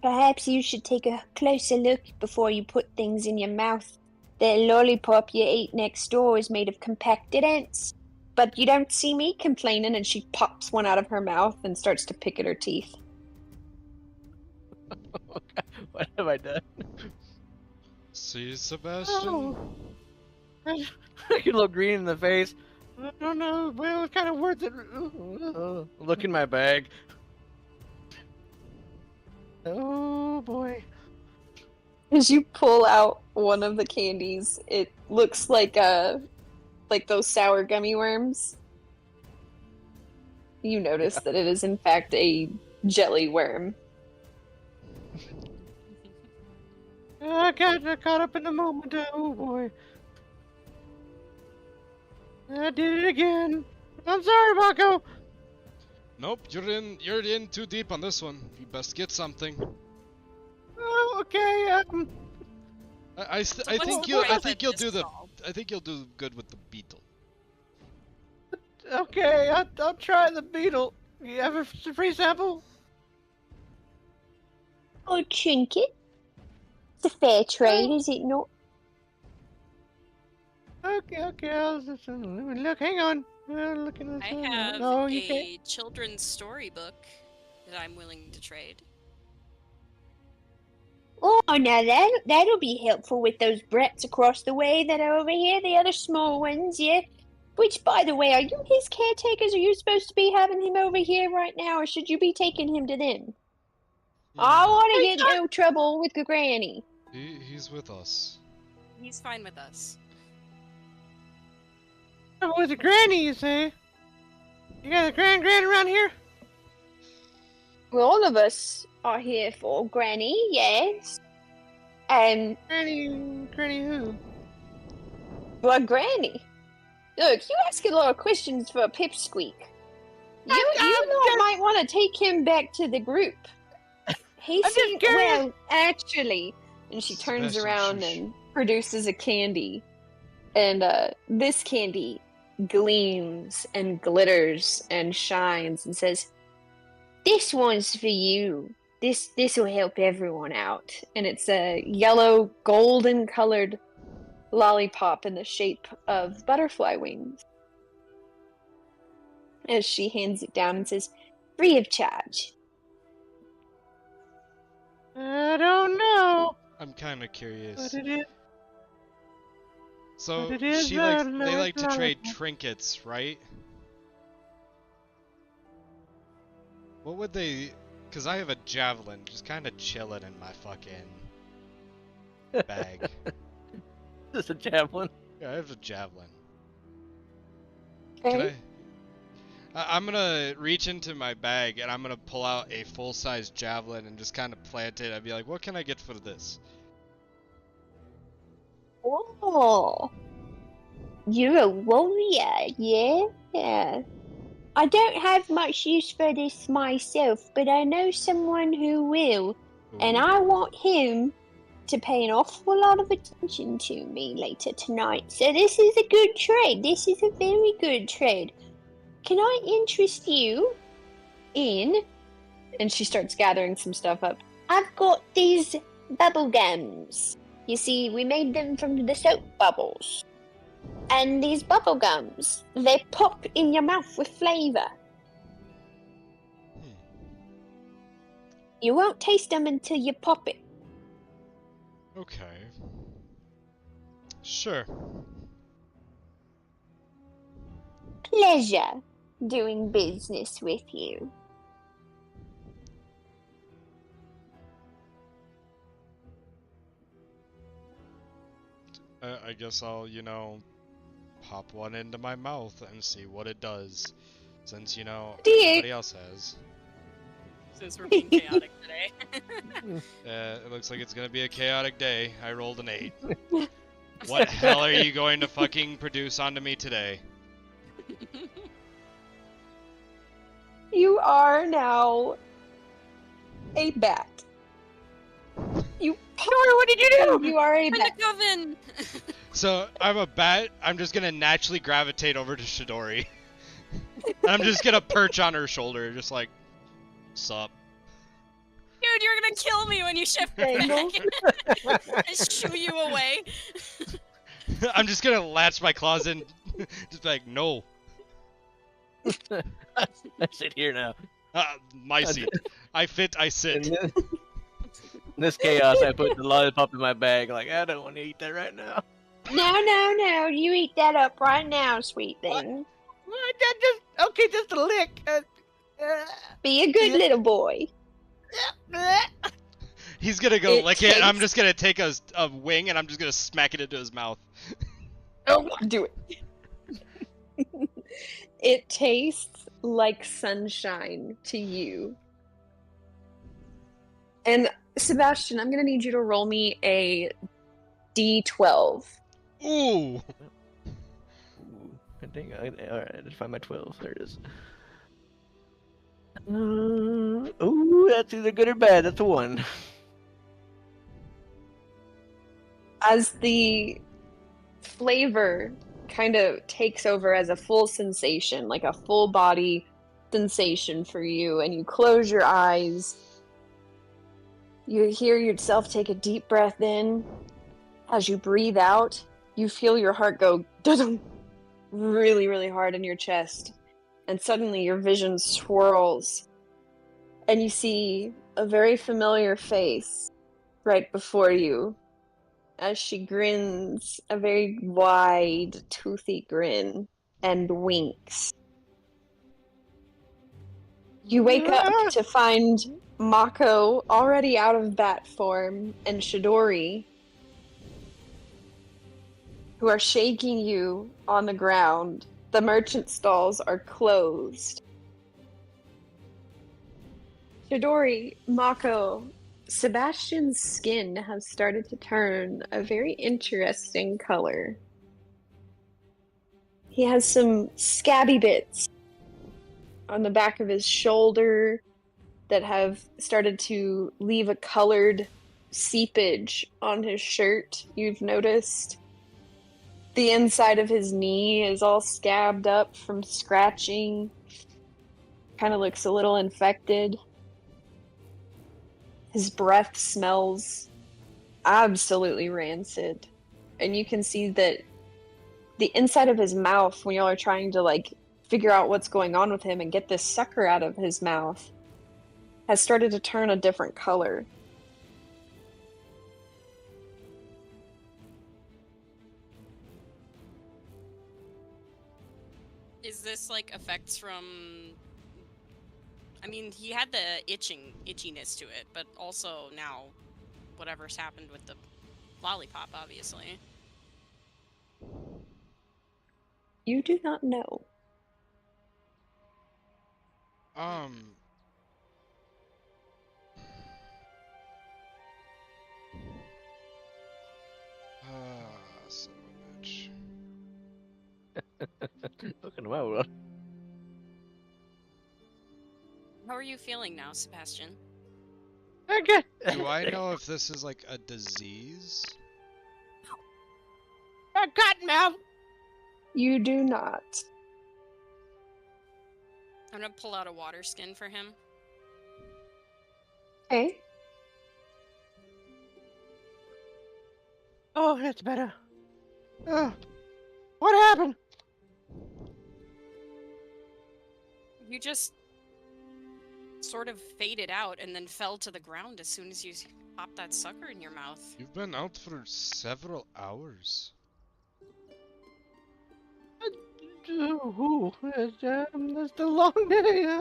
Perhaps you should take a closer look before you put things in your mouth. The lollipop you ate next door is made of compacted ants. But you don't see me complaining, and she pops one out of her mouth and starts to pick at her teeth. What have I done? See, Sebastian? Oh. I get a little green in the face. I don't know. Well, it's kind of worth it. Look in my bag. Oh boy. As you pull out one of the candies, it looks like those sour gummy worms. You notice that it is in fact a jelly worm. I got caught up in the moment. Oh boy. I did it again. I'm sorry, Mako. Nope, you're in too deep on this one. You best get something. Oh, okay. I So think what's you'll the I point think of you'll this do the stall? I think you'll do good with the beetle. Okay, I'll try the beetle. You have a free sample? Oh, trinket. It's a fair trade, is it not? Okay. I'll just, let me look. Hang on. Looking at I this. have No, you a can't. children's storybook that I'm willing to trade. Oh, now that'll be helpful with those brats across the way that are over here, the other small ones, yeah? Which, by the way, are you his caretakers? Are you supposed to be having him over here right now, or should you be taking him to them? I want to get no trouble with the granny. He's with us. He's fine with us. Oh, with a granny, you say? You got a grand around here? Well, all of us are here for granny, yes. Granny who? Well, granny. Look, you ask a lot of questions for a pipsqueak. You might want to take him back to the group. He I'm just seems curious. well, actually. And she turns Sebastian, around shush. and produces a candy, and this candy gleams and glitters and shines and says, "This one's for you, This will help everyone out. And it's a yellow, golden colored lollipop in the shape of butterfly wings. As she hands it down and says, free of charge. I don't know. I'm kind of curious. But it is. So but it is she likes, a they like to trade lollipop. trinkets, right? What would they? Cause I have a javelin just kind of chilling in my fucking bag. Just a javelin. Yeah, I have a javelin. Okay. I'm gonna reach into my bag and I'm gonna pull out a full-size javelin and just kind of plant it. I'd be like, what can I get for this? Oh, you're a warrior, yeah? I don't have much use for this myself, but I know someone who will, and Ooh. I want him to pay an awful lot of attention to me later tonight. So this is a good trade. This is a very good trade. Can I interest you in... And she starts gathering some stuff up. I've got these bubble gums. You see, we made them from the soap bubbles. And these bubble gums, they pop in your mouth with flavor. You won't taste them until you pop it. Okay. Sure. Pleasure doing business with you. I guess I'll, pop one into my mouth and see what it does. Since, everybody else has. Since we're being chaotic today. It looks like it's gonna be a chaotic day. I rolled an 8. What hell are you going to fucking produce onto me today? You are now a bat. What did you do? You are a In the bat. coven! So, I'm a bat, I'm just gonna naturally gravitate over to Shidori. And I'm just gonna perch on her shoulder, just like, sup. Dude, you're gonna kill me when you shift Dangle. back. I shoo you away. I'm just gonna latch my claws in, just like, no. I sit here now. My seat. I fit, I sit. In this chaos, I put the lollipop in my bag. Like, I don't want to eat that right now. No. You eat that up right now, sweet thing. Just a lick. Be a good little boy. He's gonna go It lick it, and I'm tastes- just gonna take a wing, and I'm just gonna smack it into his mouth. Oh, do it. It tastes like sunshine to you. And Sebastian, I'm gonna need you to roll me a D12. Ooh! I think alright, I just find my 12. There it is. Ooh, that's either good or bad. That's a 1. As the flavor kind of takes over as a full sensation, like a full body sensation for you, and you close your eyes, you hear yourself take a deep breath in. As you breathe out, you feel your heart go dum really, really hard in your chest, and suddenly your vision swirls, and you see a very familiar face right before you as she grins a very wide, toothy grin and winks. You wake up to find Mako already out of bat form and Shidori, who are shaking you on the ground. The merchant stalls are closed. Shidori, Mako, Sebastian's skin has started to turn a very interesting color. He has some scabby bits on the back of his shoulder that have started to leave a colored seepage on his shirt, you've noticed. The inside of his knee is all scabbed up from scratching. Kind of looks a little infected. His breath smells absolutely rancid. And you can see that the inside of his mouth, when y'all are trying to like figure out what's going on with him and get this sucker out of his mouth, has started to turn a different color. Is this like effects from? I mean, he had the itchiness to it, but also now, whatever's happened with the lollipop, obviously. You do not know. Son of a bitch. Looking well. How are you feeling now, Sebastian? Okay. Do I know if this is like a disease? A cotton mouth. You do not. I'm gonna pull out a water skin for him. Okay. Oh, that's better. What happened? You just sort of faded out and then fell to the ground as soon as you popped that sucker in your mouth. You've been out for several hours. That's the long day.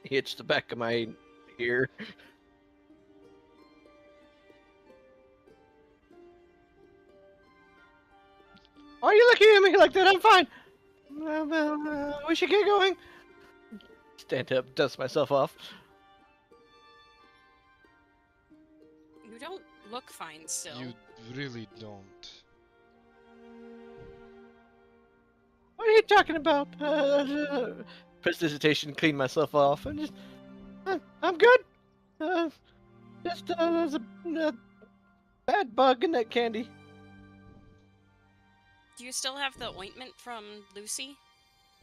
Hits the back of my ear. Why are you looking at me like that? I'm fine. We should get going. Stand up, dust myself off. You don't look fine still. You really don't. What are you talking about? Prestidigitation, clean myself off, and just, I'm good. There's a bad bug in that candy. Do you still have the ointment from Lucy?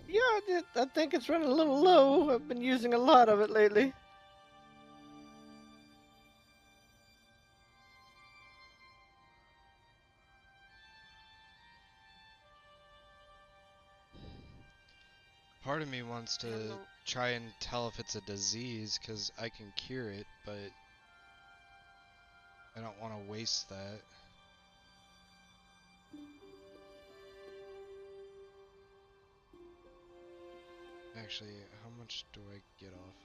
Yeah, I think it's running a little low. I've been using a lot of it lately. Part of me wants to try and tell if it's a disease, because I can cure it, but I don't want to waste that. Actually, how much do I get off?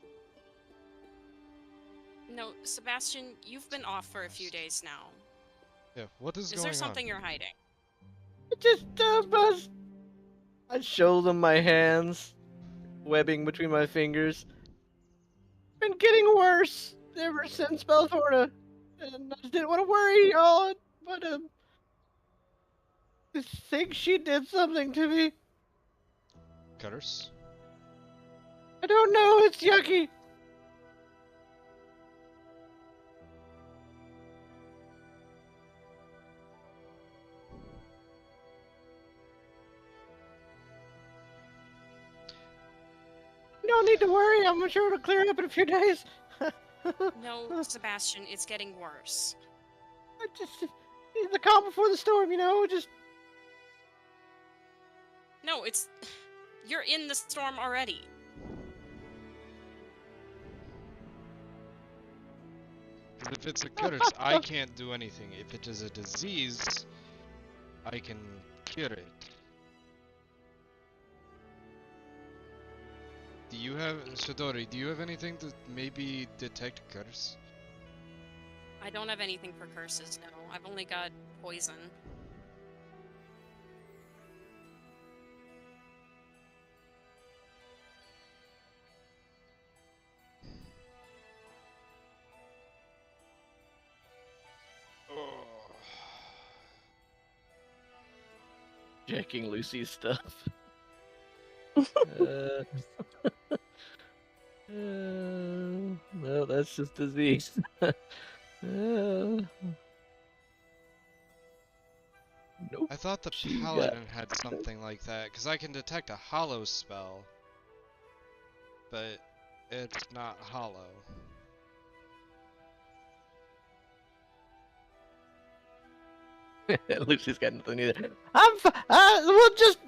No, Sebastian, you've been off for a few days now. Yeah, what is going on? Is there something you're hiding? Just, I show them my hands, webbing between my fingers. Been getting worse ever since Belforda, and I just didn't want to worry y'all, but, I think she did something to me. Curse? I don't know, it's yucky. No need to worry, I'm sure it'll clear up in a few days. No, Sebastian, it's getting worse. I just, the calm before the storm, you know, just... No, it's... You're in the storm already. If it's a curse, I can't do anything. If it is a disease, I can cure it. Do you have, Shadori, do you have anything to maybe detect curse? I don't have anything for curses, no. I've only got poison. Checking Lucy's stuff. No, that's just disease. Nope. I thought the She paladin had something like that, because I can detect a hollow spell. But It's not hollow. Lucy's got nothing either.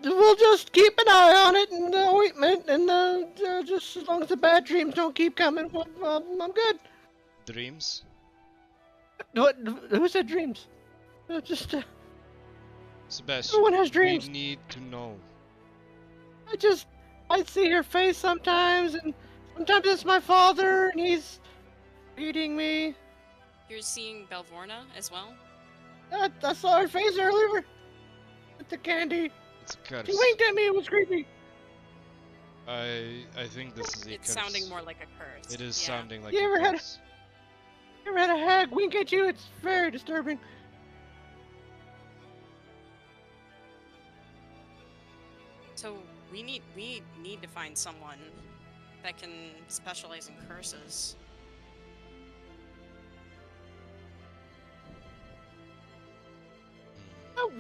We'll just keep an eye on it and ointment, and just as long as the bad dreams don't keep coming, I'm good. Dreams? What? Who said dreams? Sebastian, Everyone has dreams. we need to know. I see her face sometimes, and sometimes it's my father, and he's beating me. You're seeing Belvorna as well? I saw her face earlier with the candy. It's a curse. She winked at me. It was creepy. I think this is a It's curse. sounding more like a curse. It is yeah. sounding like You a ever had a- curse. You ever had a hag wink at you? It's very disturbing. So we need to find someone that can specialize in curses.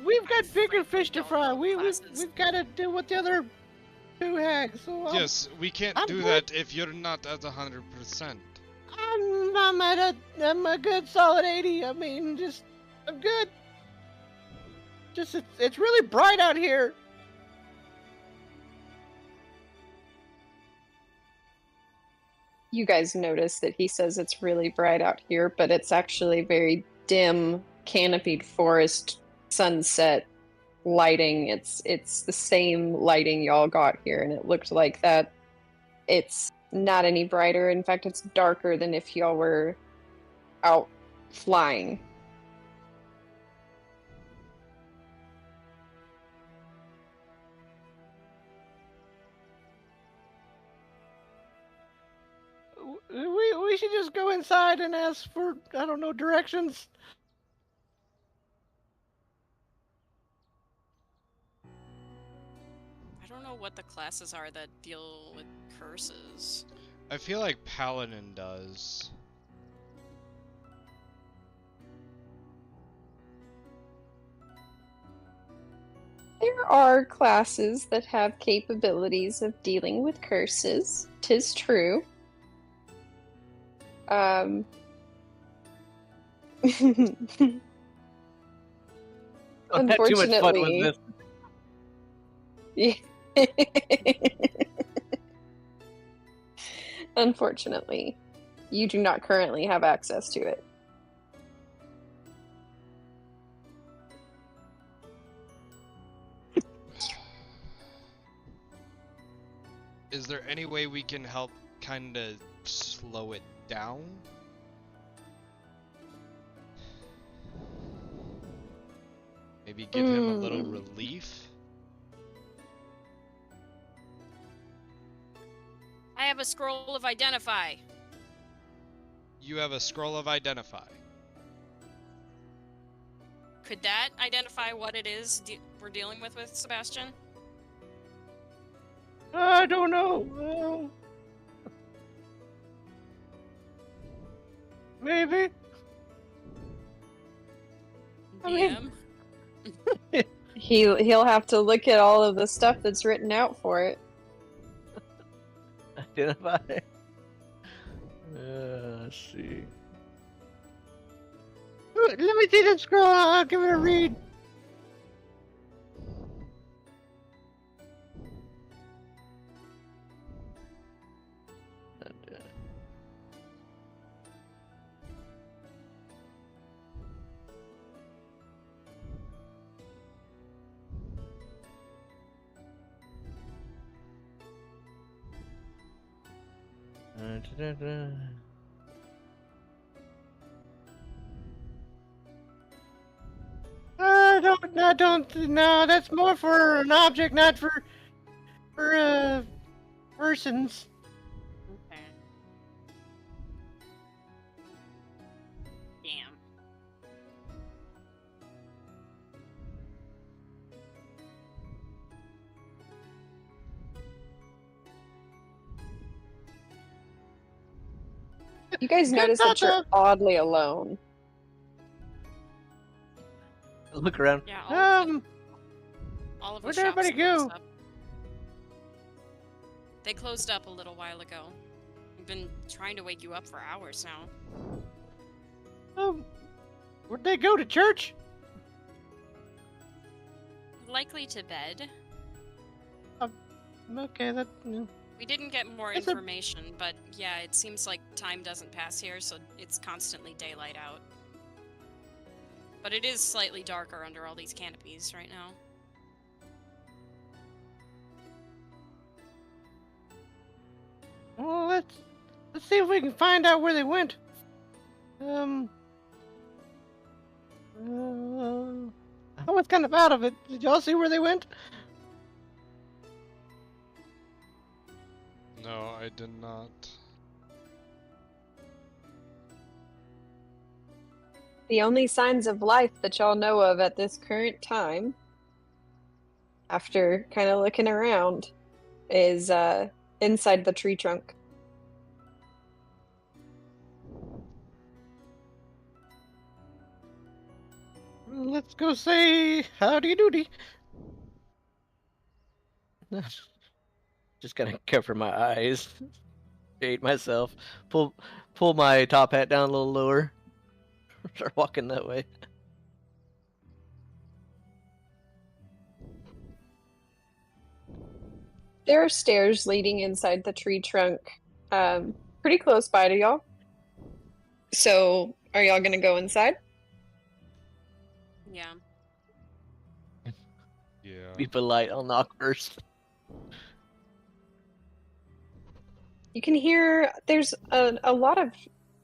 We've got bigger Frankly, fish to don't fry. know We've classes. got to do what the other two hags. So Yes, we can't I'm do good. that if you're not at 100%. I'm a good solid 80. I mean, I'm good. It's really bright out here. You guys notice that he says it's really bright out here, but it's actually very dim, canopied forest sunset lighting. It's the same lighting y'all got here, and it looked like that. It's not any brighter. In fact, it's darker than if y'all were out flying. We should just go inside and ask for, I don't know, directions. I don't know what the classes are that deal with curses. I feel like Paladin does. There are classes that have capabilities of dealing with curses. 'Tis true. Don't have too much fun Unfortunately. with Yeah. Unfortunately, you do not currently have access to it. Is there any way we can help kind of slow it down? Maybe give him a little relief? I have a scroll of identify. You have a scroll of identify. Could that identify what it is we're dealing with Sebastian? I don't know. Maybe. I mean- DM? He'll have to look at all of the stuff that's written out for it. Identify. Let's see. Let me see that scroll. I'll give it a read. I don't. No, that's more for an object, not for persons. Okay. Damn. You guys notice that you're oddly alone. Look around. Yeah, all of the where'd shops everybody closed go? up. They closed up a little while ago. I've been trying to wake you up for hours now. Where'd they go, to church? Likely to bed. Okay, that... We didn't get more It's a- information, but yeah, it seems like time doesn't pass here, so it's constantly daylight out. But it is slightly darker under all these canopies right now. Well, let's see if we can find out where they went. I was kind of out of it. Did y'all see where they went? No, I did not. The only signs of life that y'all know of at this current time, after kind of looking around, is inside the tree trunk. Let's go say howdy doody. Just gonna cover my eyes, shade myself, pull my top hat down a little lower, start walking that way. There are stairs leading inside the tree trunk, pretty close by to y'all. So, are y'all gonna go inside? Yeah. Yeah. Be polite, I'll knock first. You can hear there's a lot of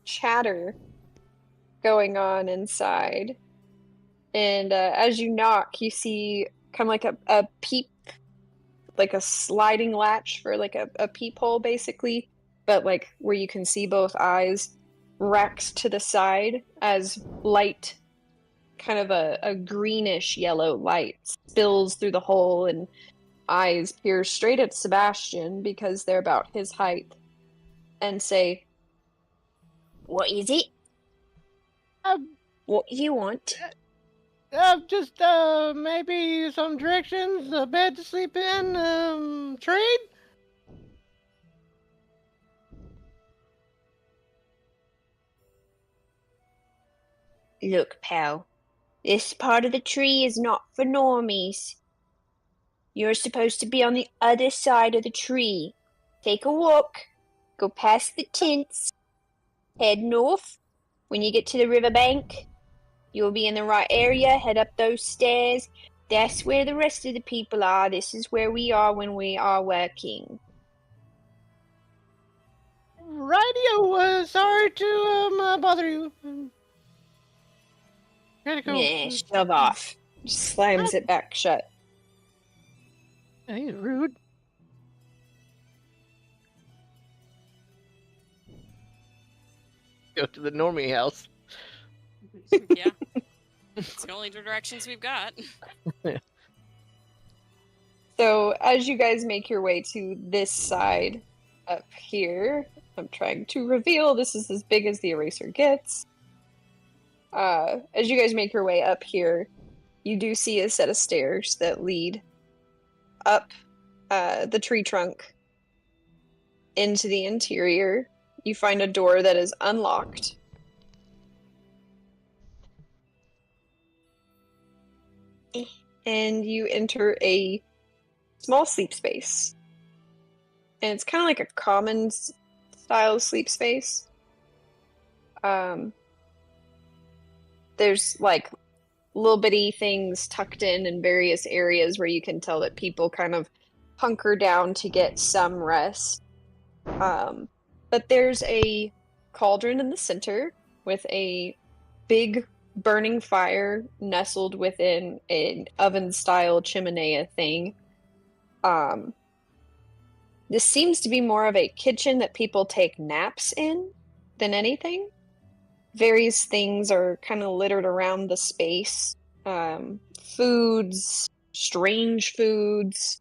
chatter going on inside. And as you knock, you see kind of like a peep, like a sliding latch for like a peephole, basically, but like where you can see both eyes racked to the side as light, kind of a greenish yellow light spills through the hole, and eyes peer straight at Sebastian because they're about his height and say, "What is it? What do you want?" Just maybe some directions, a bed to sleep in, trade? Look, pal, this part of the tree is not for normies. You're supposed to be on the other side of the tree. Take a walk, go past the tents, head north. When you get to the riverbank, you'll be in the right area. Head up those stairs. That's where the rest of the people are. This is where we are when we are working. Radio, sorry to bother you. Gotta go. Yeah, shove off. Slams it back shut. He's rude. Go to the normie house. Yeah. It's the only directions we've got. So, as you guys make your way to this side up here, I'm trying to reveal this is as big as the eraser gets. As you guys make your way up here, you do see a set of stairs that lead up the tree trunk into the interior. You find a door that is unlocked. And you enter a small sleep space. And it's kind of like a common style sleep space. There's like little bitty things tucked in various areas where you can tell that people kind of hunker down to get some rest. But there's a cauldron in the center with a big burning fire nestled within an oven-style chimenea thing. This seems to be more of a kitchen that people take naps in than anything. Various things are kind of littered around the space. Foods, strange foods,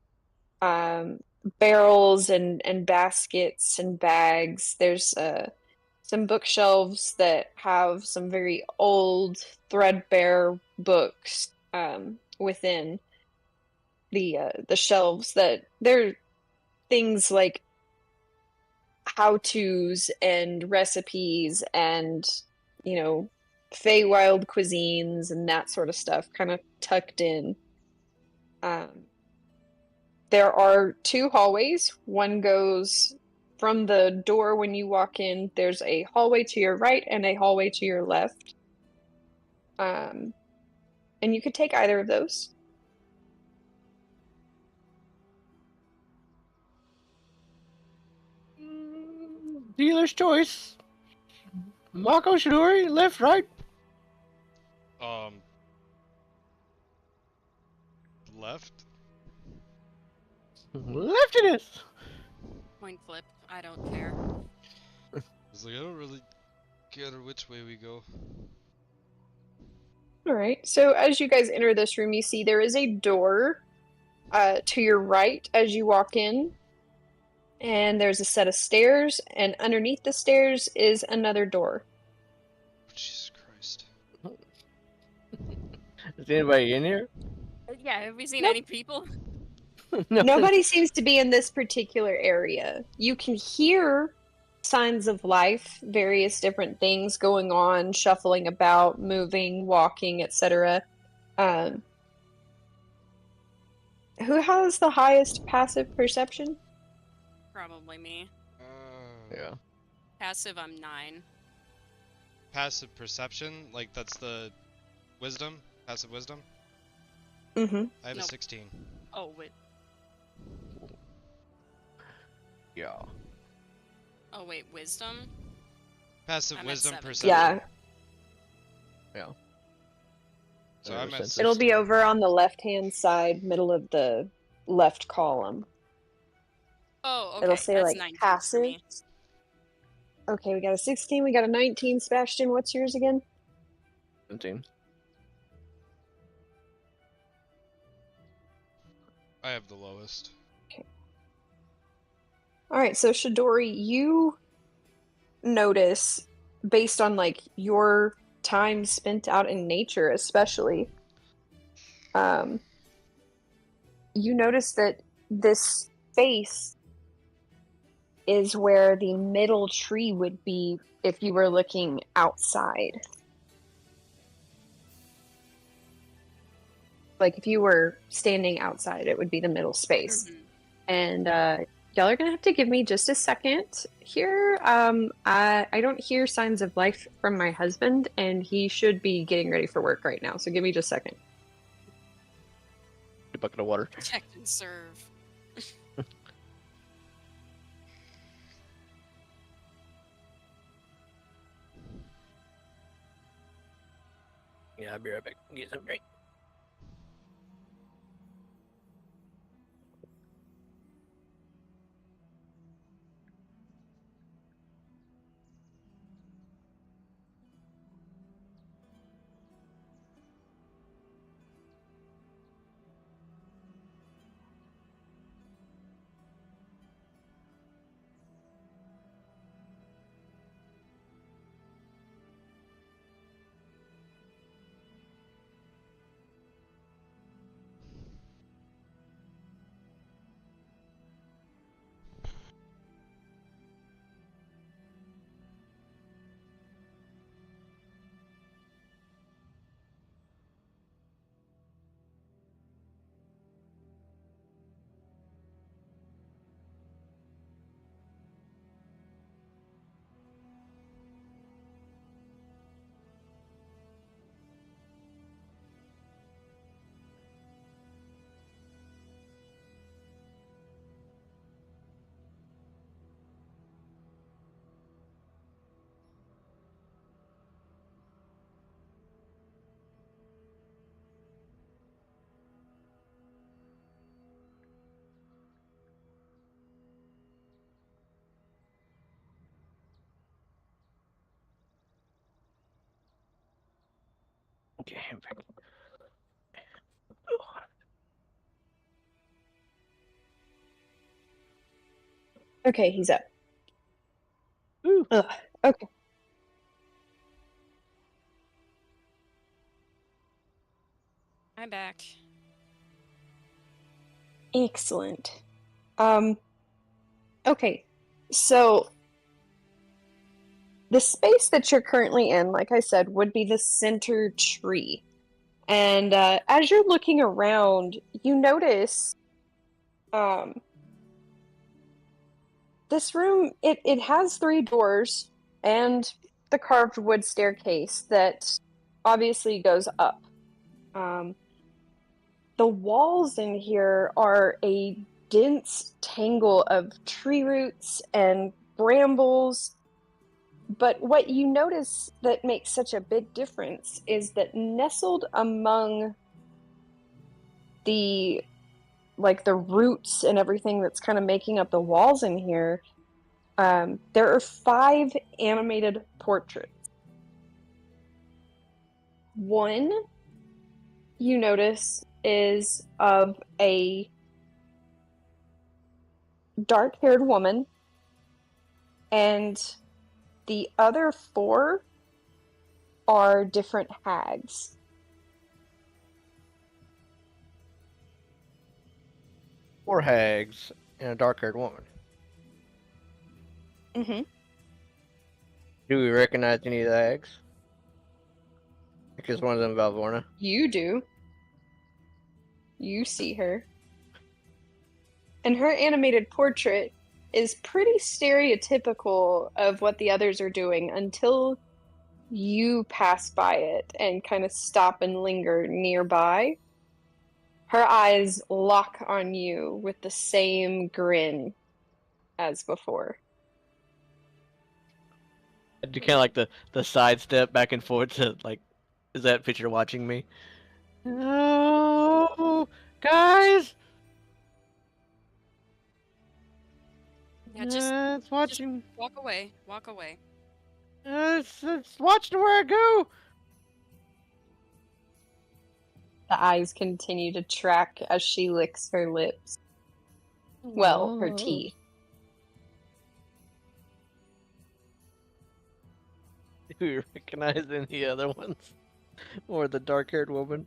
barrels and baskets and bags. There's some bookshelves that have some very old, threadbare books within the shelves. That they're things like how-tos and recipes and, FaeWIld cuisines and that sort of stuff kind of tucked in. There are 2 hallways. One goes from the door when you walk in. There's a hallway to your right and a hallway to your left. And you could take either of those. Dealer's choice. Mako, Shidori, left, right. Left. Left it is. Coin flip. I don't care. I was like, I don't really care which way we go. All right. So as you guys enter this room, you see there is a door to your right as you walk in. And there's a set of stairs, and underneath the stairs is another door. Jesus Christ. Is anybody in here? Yeah, have we seen Nope. any people? No. Nobody seems to be in this particular area. You can hear signs of life, various different things going on, shuffling about, moving, walking, etc. Who has the highest passive perception? Probably me. Yeah. Passive, I'm 9. Passive perception, like that's the wisdom? Passive wisdom? Mm-hmm. I have a Nope. 16. Oh, wait. Yeah. Oh, wait, wisdom? Passive I'm at wisdom 7. perception. Yeah, So I'm at it'll be 16. over on the left-hand side, middle of the left column. Oh, okay. It'll say, That's like, 19 for passive. me. Okay, we got a 16, we got a 19. Sebastian, what's yours again? 17. I have the lowest. All right, so Shidori, you notice, based on like your time spent out in nature, especially, you notice that this space is where the middle tree would be if you were looking outside. Like if you were standing outside, it would be the middle space. Mhm. And y'all are gonna have to give me just a second here. I don't hear signs of life from my husband, and he should be getting ready for work right now. So give me just a second. A bucket of water. Protect and serve. Yeah, I'll be right back. Get some drink. Okay, I'm back. Okay, he's up. Ooh. Ugh, okay. I'm back. Excellent. Okay, so the space that you're currently in, like I said, would be the center tree. And as you're looking around, you notice this room, it has 3 doors and the carved wood staircase that obviously goes up. The walls in here are a dense tangle of tree roots and brambles. But what you notice that makes such a big difference is that nestled among the roots and everything that's kind of making up the walls in here, there are 5 animated portraits. One you notice is of a dark-haired woman, and the other 4 are different hags. Four hags and a dark-haired woman. Mm-hmm. Do we recognize any of the hags? Because one of them Valvorna. You do. You see her. And her animated portrait is pretty stereotypical of what the others are doing until you pass by it and kind of stop and linger nearby. Her eyes lock on you with the same grin as before. I do kind of like the sidestep back and forth to, like, is that picture watching me? No, guys! Yeah, just it's watching. walk away. Walk away. It's watching where I go. The eyes continue to track as she licks her lips. Well, her teeth. Do you recognize any other ones? Or the dark-haired woman?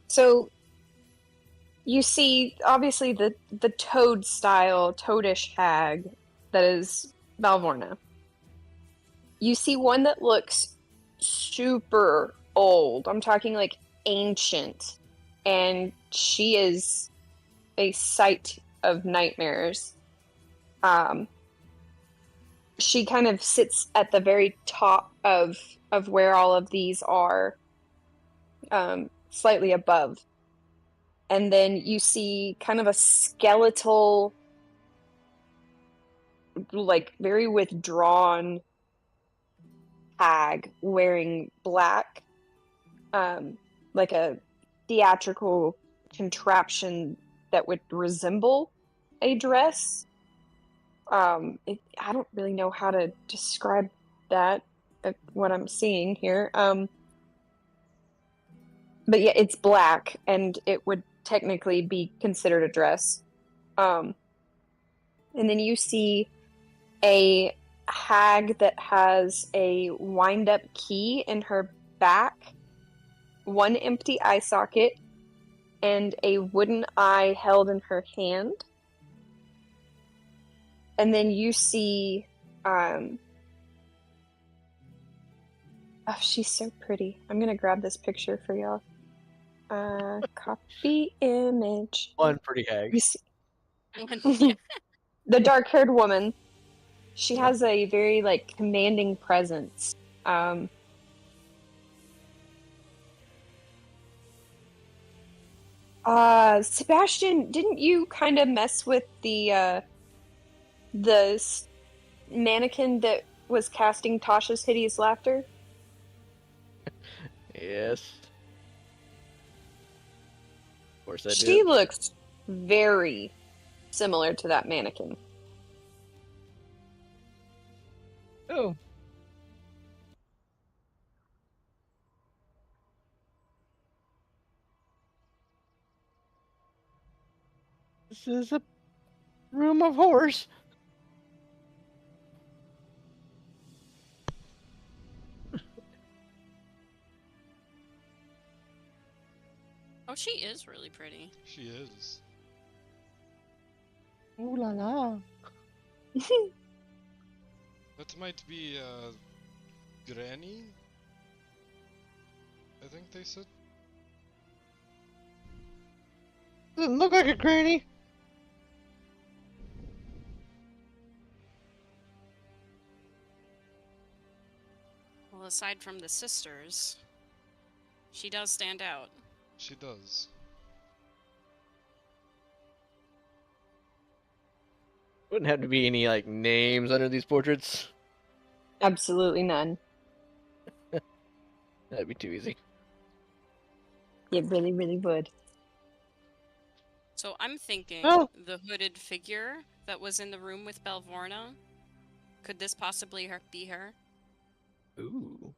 So you see, obviously, the toad-style, toadish hag that is Valvorna. You see one that looks super old. I'm talking like ancient. And she is a sight of nightmares. She kind of sits at the very top of where all of these are, slightly above. And then you see kind of a skeletal, like very withdrawn hag wearing black, like a theatrical contraption that would resemble a dress. I don't really know how to describe that, what I'm seeing here. But yeah, it's black, and it would technically be considered a dress. And then you see a hag that has a wind-up key in her back, 1 empty eye socket, and a wooden eye held in her hand. And then you see, oh, she's so pretty. I'm gonna grab this picture for y'all. Copy image. One pretty hag. You see, the dark-haired woman. She has a very, like, commanding presence. Sebastian, didn't you kind of mess with the mannequin that was casting Tasha's hideous laughter? Yes. Of course I did. She looks very similar to that mannequin. Oh. This is a room of horrors. Oh She is really pretty. She is. Ooh la la. That might be, Granny? I think they said. Doesn't look like a granny. Well, aside from the sisters, she does stand out. She does. Wouldn't have to be any like names under these portraits. Absolutely none. That'd be too easy. It really, really would. So I'm thinking Oh. the hooded figure that was in the room with Belvorna. Could this possibly be her? Ooh.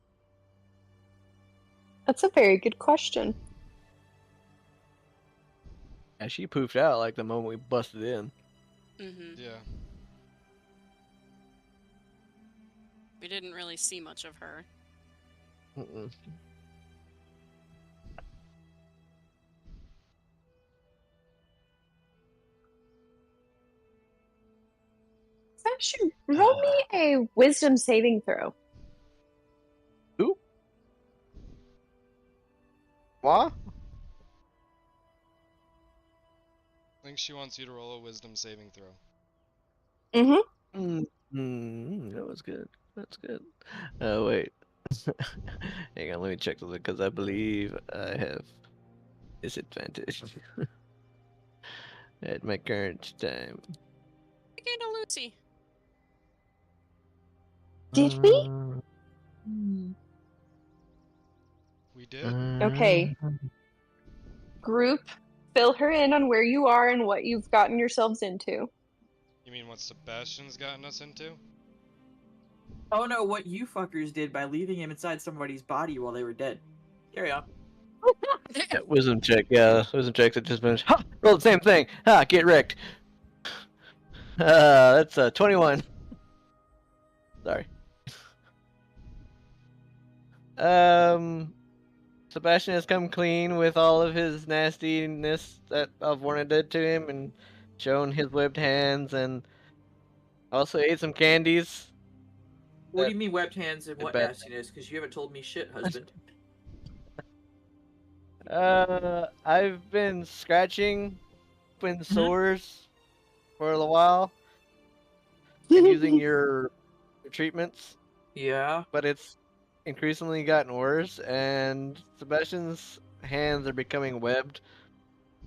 That's a very good question. And she poofed out like the moment we busted in. Mm-hmm. Yeah. We didn't really see much of her. Mm-mm. Sebastian, roll me a wisdom saving throw. Who? What? I think she wants you to roll a wisdom saving throw. Mm-hmm. That was good. That's good. Wait. Hang on, let me check something because I believe I have disadvantage at my current time. Again to Lucy. Did we? We did? Okay. Group, fill her in on where you are and what you've gotten yourselves into. You mean what Sebastian's gotten us into? Oh no, what you fuckers did by leaving him inside somebody's body while they were dead. Carry on. Yeah, wisdom check. Yeah, wisdom check that just finished. Ha! Roll the same thing. Ha! Get wrecked. That's 21. Sorry. Sebastian has come clean with all of his nastiness that Alvorna did to him and shown his webbed hands and also ate some candies. What do you mean webbed hands and what bad. nastiness? Because you haven't told me shit, husband. I've been scratching open sores for a while and using your treatments, Yeah. but it's increasingly gotten worse, and Sebastian's hands are becoming webbed,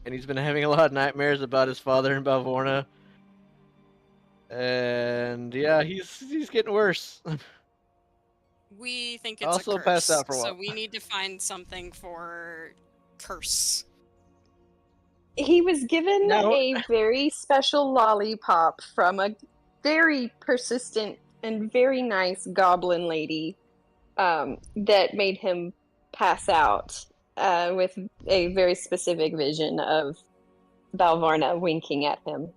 and he's been having a lot of nightmares about his father in Balvorna. And yeah, he's getting worse. We think it's Also a curse, passed out for a so while. we need to find something for curse. He was given No. a very special lollipop from a very persistent and very nice goblin lady that made him pass out with a very specific vision of Balvarna winking at him.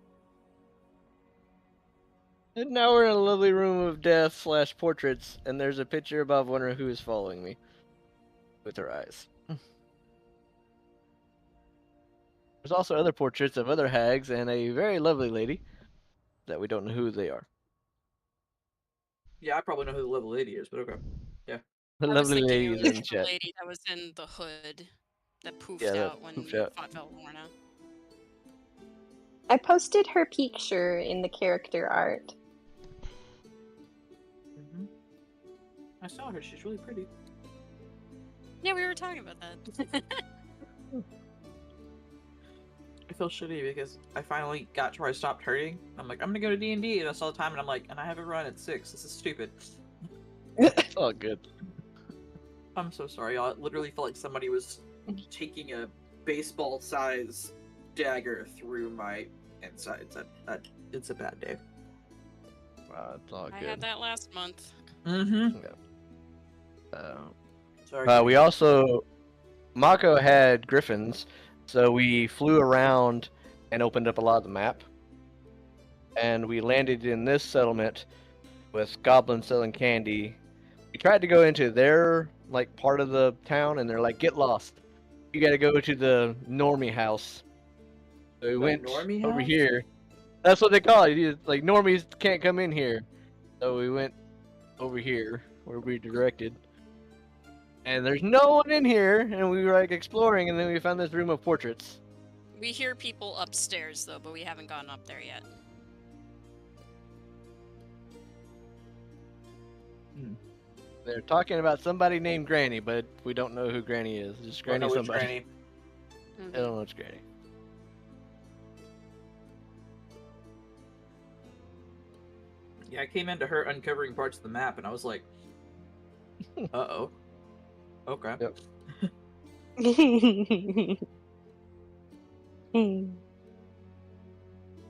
And now we're in a lovely room of death / portraits, and there's a picture above one who is following me with her eyes. There's also other portraits of other hags and a very lovely lady that we don't know who they are. Yeah, I probably know who the level lady is, but okay. The I was lovely thinking it ladies was in the chat. lady that was in the hood that poofed Yeah, that out when poofed we out. fought Belvorna. I posted her picture in the character art. Mm-hmm. I saw her. She's really pretty. Yeah, we were talking about that. I feel shitty because I finally got to where I stopped hurting. I'm like, I'm gonna go to D&D, and I saw the time, and I'm like, and I have a run at 6. This is stupid. It's all good. I'm so sorry, y'all. It literally felt like somebody was taking a baseball-size dagger through my insides. It's a bad day. Wow, it's all I good. had that last month. Mm-hmm. Sorry. We also, Mako had griffins, so we flew around and opened up a lot of the map. And we landed in this settlement with goblins selling candy. We tried to go into their like part of the town, and they're like, "Get lost." you gotta go to the normie house. So we The went normie over house? here. That's what they call it. Like normies can't come in here. So we went over here where we directed. And there's no one in here, and we were like exploring, and then we found this room of portraits. We hear people upstairs though, but we haven't gone up there yet. They're talking about somebody named Granny, but we don't know who Granny is. Just Granny which somebody. Granny? I don't know it's Granny. Yeah, I came into her uncovering parts of the map, and I was like, "Uh-oh." Okay. Yep.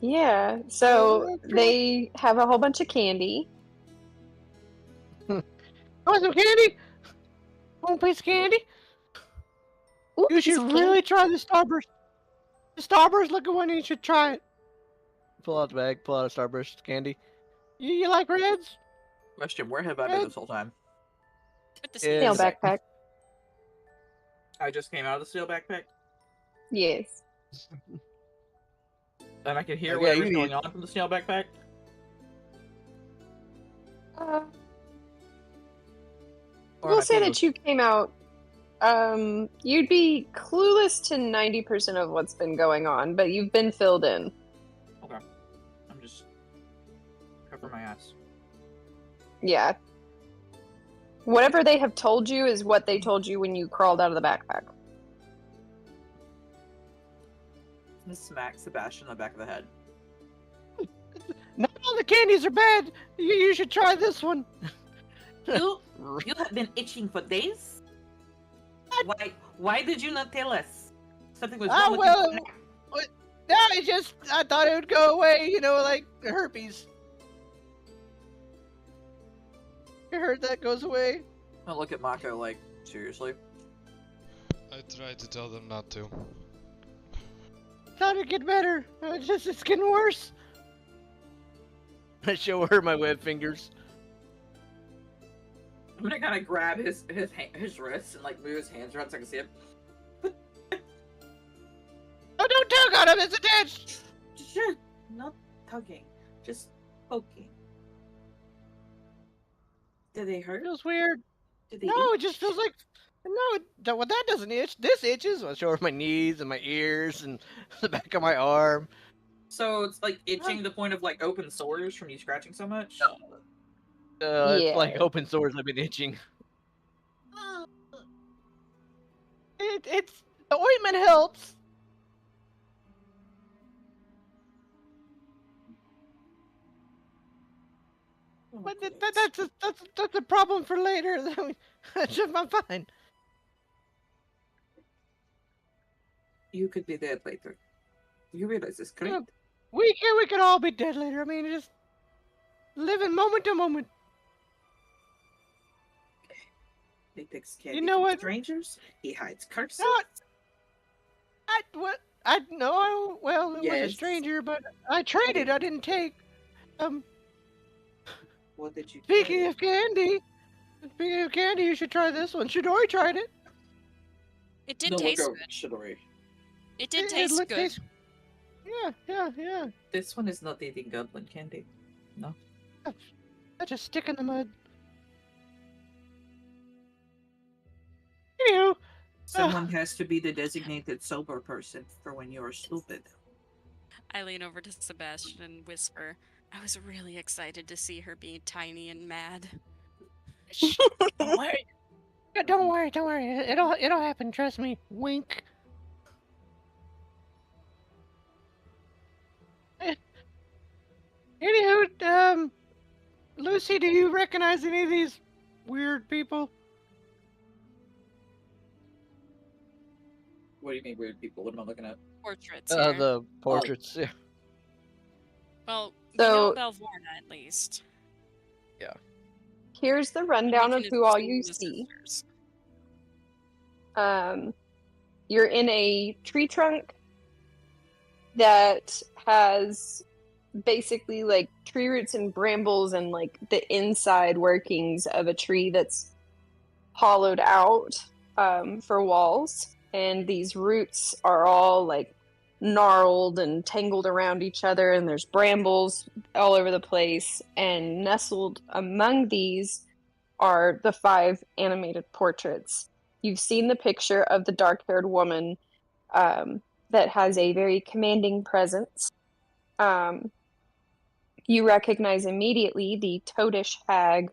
Yeah, so they have a whole bunch of candy. Want some candy? Want a piece of candy? Ooh, You should piece of really try the Starburst. The Starburst looking one, you should try it. Pull out the bag, pull out a Starburst candy. You like reds? Question: where have I been this whole time? With the Yeah. Snail sneakers. backpack. I just came out of the steel backpack, Yes. and I can hear Oh, yeah, whatever's you going need- on from the steel backpack. Or am We'll I say thinking that you came out. You'd be clueless to 90% of what's been going on, but you've been filled in. I'm just cover my ass. Yeah. Whatever they have told you is what they told you when you crawled out of the backpack. Smack Sebastian on the back of the head. Not all the candies are bad. You should try this one. You have been itching for days? Why did you not tell us? Something was wrong with well, you. no, I thought it would go away, like the herpes. You heard that goes away? I look at Mako like, seriously? I tried to tell them not to. Thought it'd get better. It's getting worse. I show her my web fingers. I'm gonna kind of grab his wrists and like move his hands around so I can see him. Oh, don't tug on him, it's attached! Sure, not tugging, just poking. Do they It hurt? feels weird. Do they No, it itch? just feels like... No, well, that doesn't itch. This itches. I show her my knees and my ears and the back of my arm. So it's like itching to the point of like open sores from you scratching so much? It's like Yeah. open sores I've been itching. It's... The ointment helps. But that's a problem for later. I'm fine. You could be dead later. You realize this, correct? Yeah. We could all be dead later. I mean, just living moment to moment. He picks candy You know from what? strangers. He hides curses. No, I know. Well, it was a Yes. stranger, but I traded. I didn't take. What did you Speaking try? of candy, you should try this one. Shidori tried it. It did No, we'll taste go good. Shidori. It did It taste looked- good. tastes- Yeah. This one is not eating goblin candy. I just stick in the mud. Anywho, Someone has to be the designated sober person for when you are stupid. I lean over to Sebastian and whisper, I was really excited to see her be tiny and mad. shh, don't worry. Yeah, don't worry. It'll happen. Trust me. Wink. Anywho, Lucy, do you recognize any of these weird people? What do you mean weird people? What am I looking at? Portraits here. The portraits. Yeah. Well, So- we know Belvorna at least. Here's the rundown of We can who all assume you the see. sisters. You're in a tree trunk that has basically like tree roots and brambles and like the inside workings of a tree that's hollowed out for walls. and these roots are all like gnarled and tangled around each other, and there's brambles all over the place, and nestled among these are the 5 animated portraits. You've seen the picture of the dark-haired woman that has a very commanding presence. You recognize immediately the toadish hag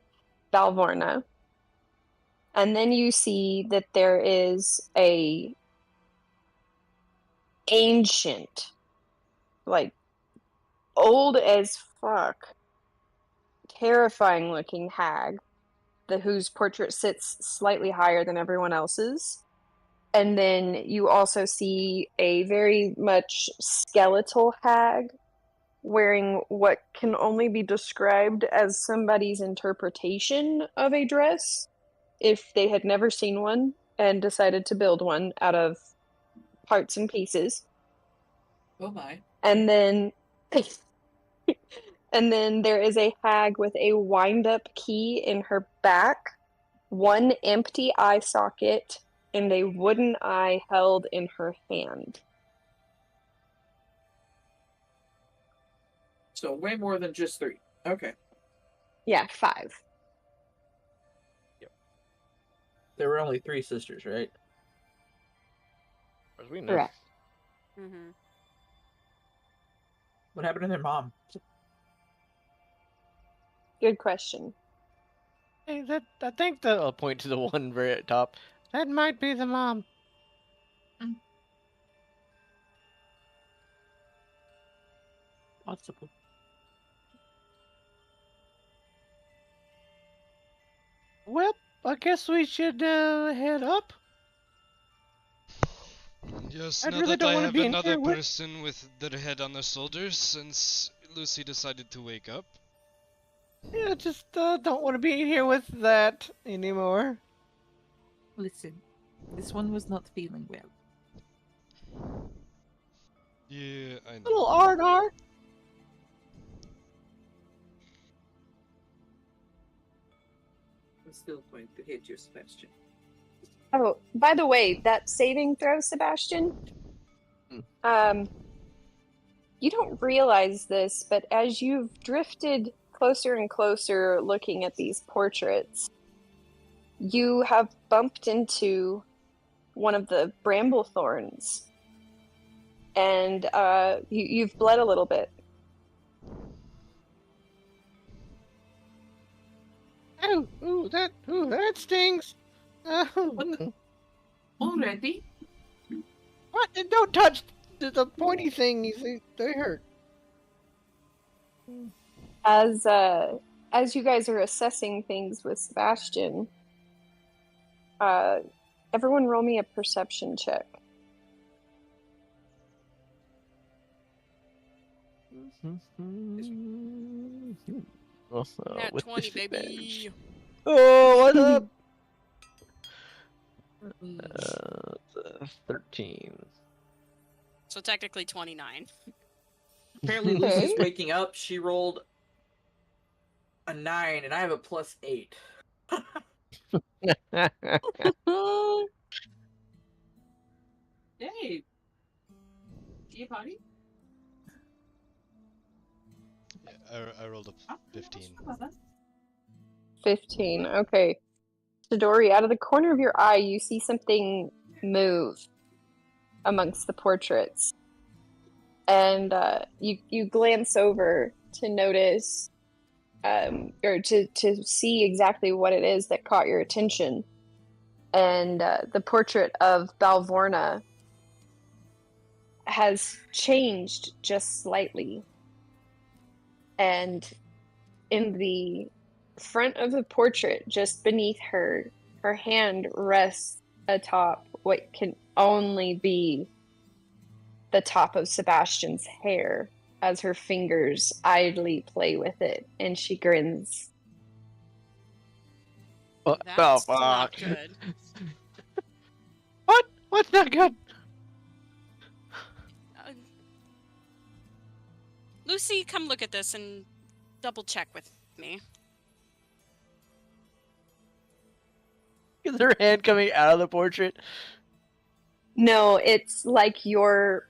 Balvorna. And then you see that there is a ancient, like old as fuck, terrifying looking hag, whose portrait sits slightly higher than everyone else's. And then you also see a very much skeletal hag wearing what can only be described as somebody's interpretation of a dress if they had never seen one and decided to build one out of parts and pieces. Oh my. And then and then there is a hag with a wind-up key in her back, 1 empty eye socket, and a wooden eye held in her hand. So way more than just 3. Okay. Yeah, 5. There were only 3 sisters, right? As we know. Correct. Mm-hmm. What happened to their mom? Good question. Hey, I think I'll point to the one very at top. That might be the mom. Possible. Well, I guess we should head up. Yes, I now really that don't I wanna have be in another here with- person with their head on their shoulders since Lucy decided to wake up. Yeah, just don't want to be in here with that anymore. Listen, this one was not feeling well. Yeah, I know. Little Ardar. I'm still going to hit you, Sebastian. Oh, by the way, that saving throw, Sebastian, you don't realize this, but as you've drifted closer and closer looking at these portraits, you have bumped into one of the bramble thorns, and you've bled a little bit. Ooh, that stings. What? Already? What? Don't touch the pointy things. They hurt. As you guys are assessing things with Sebastian, everyone roll me a perception check. Nat With 20, disadvantage. baby. Oh, what up? 13. So technically 29. Apparently Okay. Lucy's waking up. She rolled a 9, and I have a +8. Hey! Do you potty? Yeah, I rolled a 15. 15. Okay. Sidori, out of the corner of your eye, you see something move amongst the portraits. And you glance over to notice, or to see exactly what it is that caught your attention. And the portrait of Balvorna has changed just slightly. And in the front of the portrait, just beneath her hand rests atop what can only be the top of Sebastian's hair as her fingers idly play with it, and she grins. What That's the not fuck? good. What? What's not good? Uh, Lucy, come look at this and double check with me. Is her hand coming out of the portrait? No, it's like your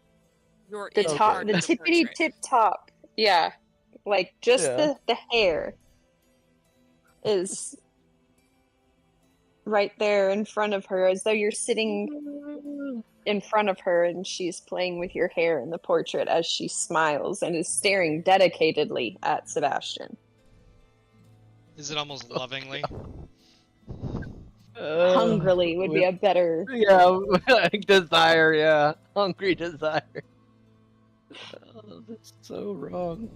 You're the in top, part the of the tippity portrait. tip top. Yeah, like just Yeah. the hair is right there in front of her, as though you're sitting in front of her and she's playing with your hair in the portrait as she smiles and is staring dedicatedly at Sebastian. Is it almost lovingly? Hungrily would be a better. Yeah, desire, yeah. Hungry desire. Oh, that's so wrong.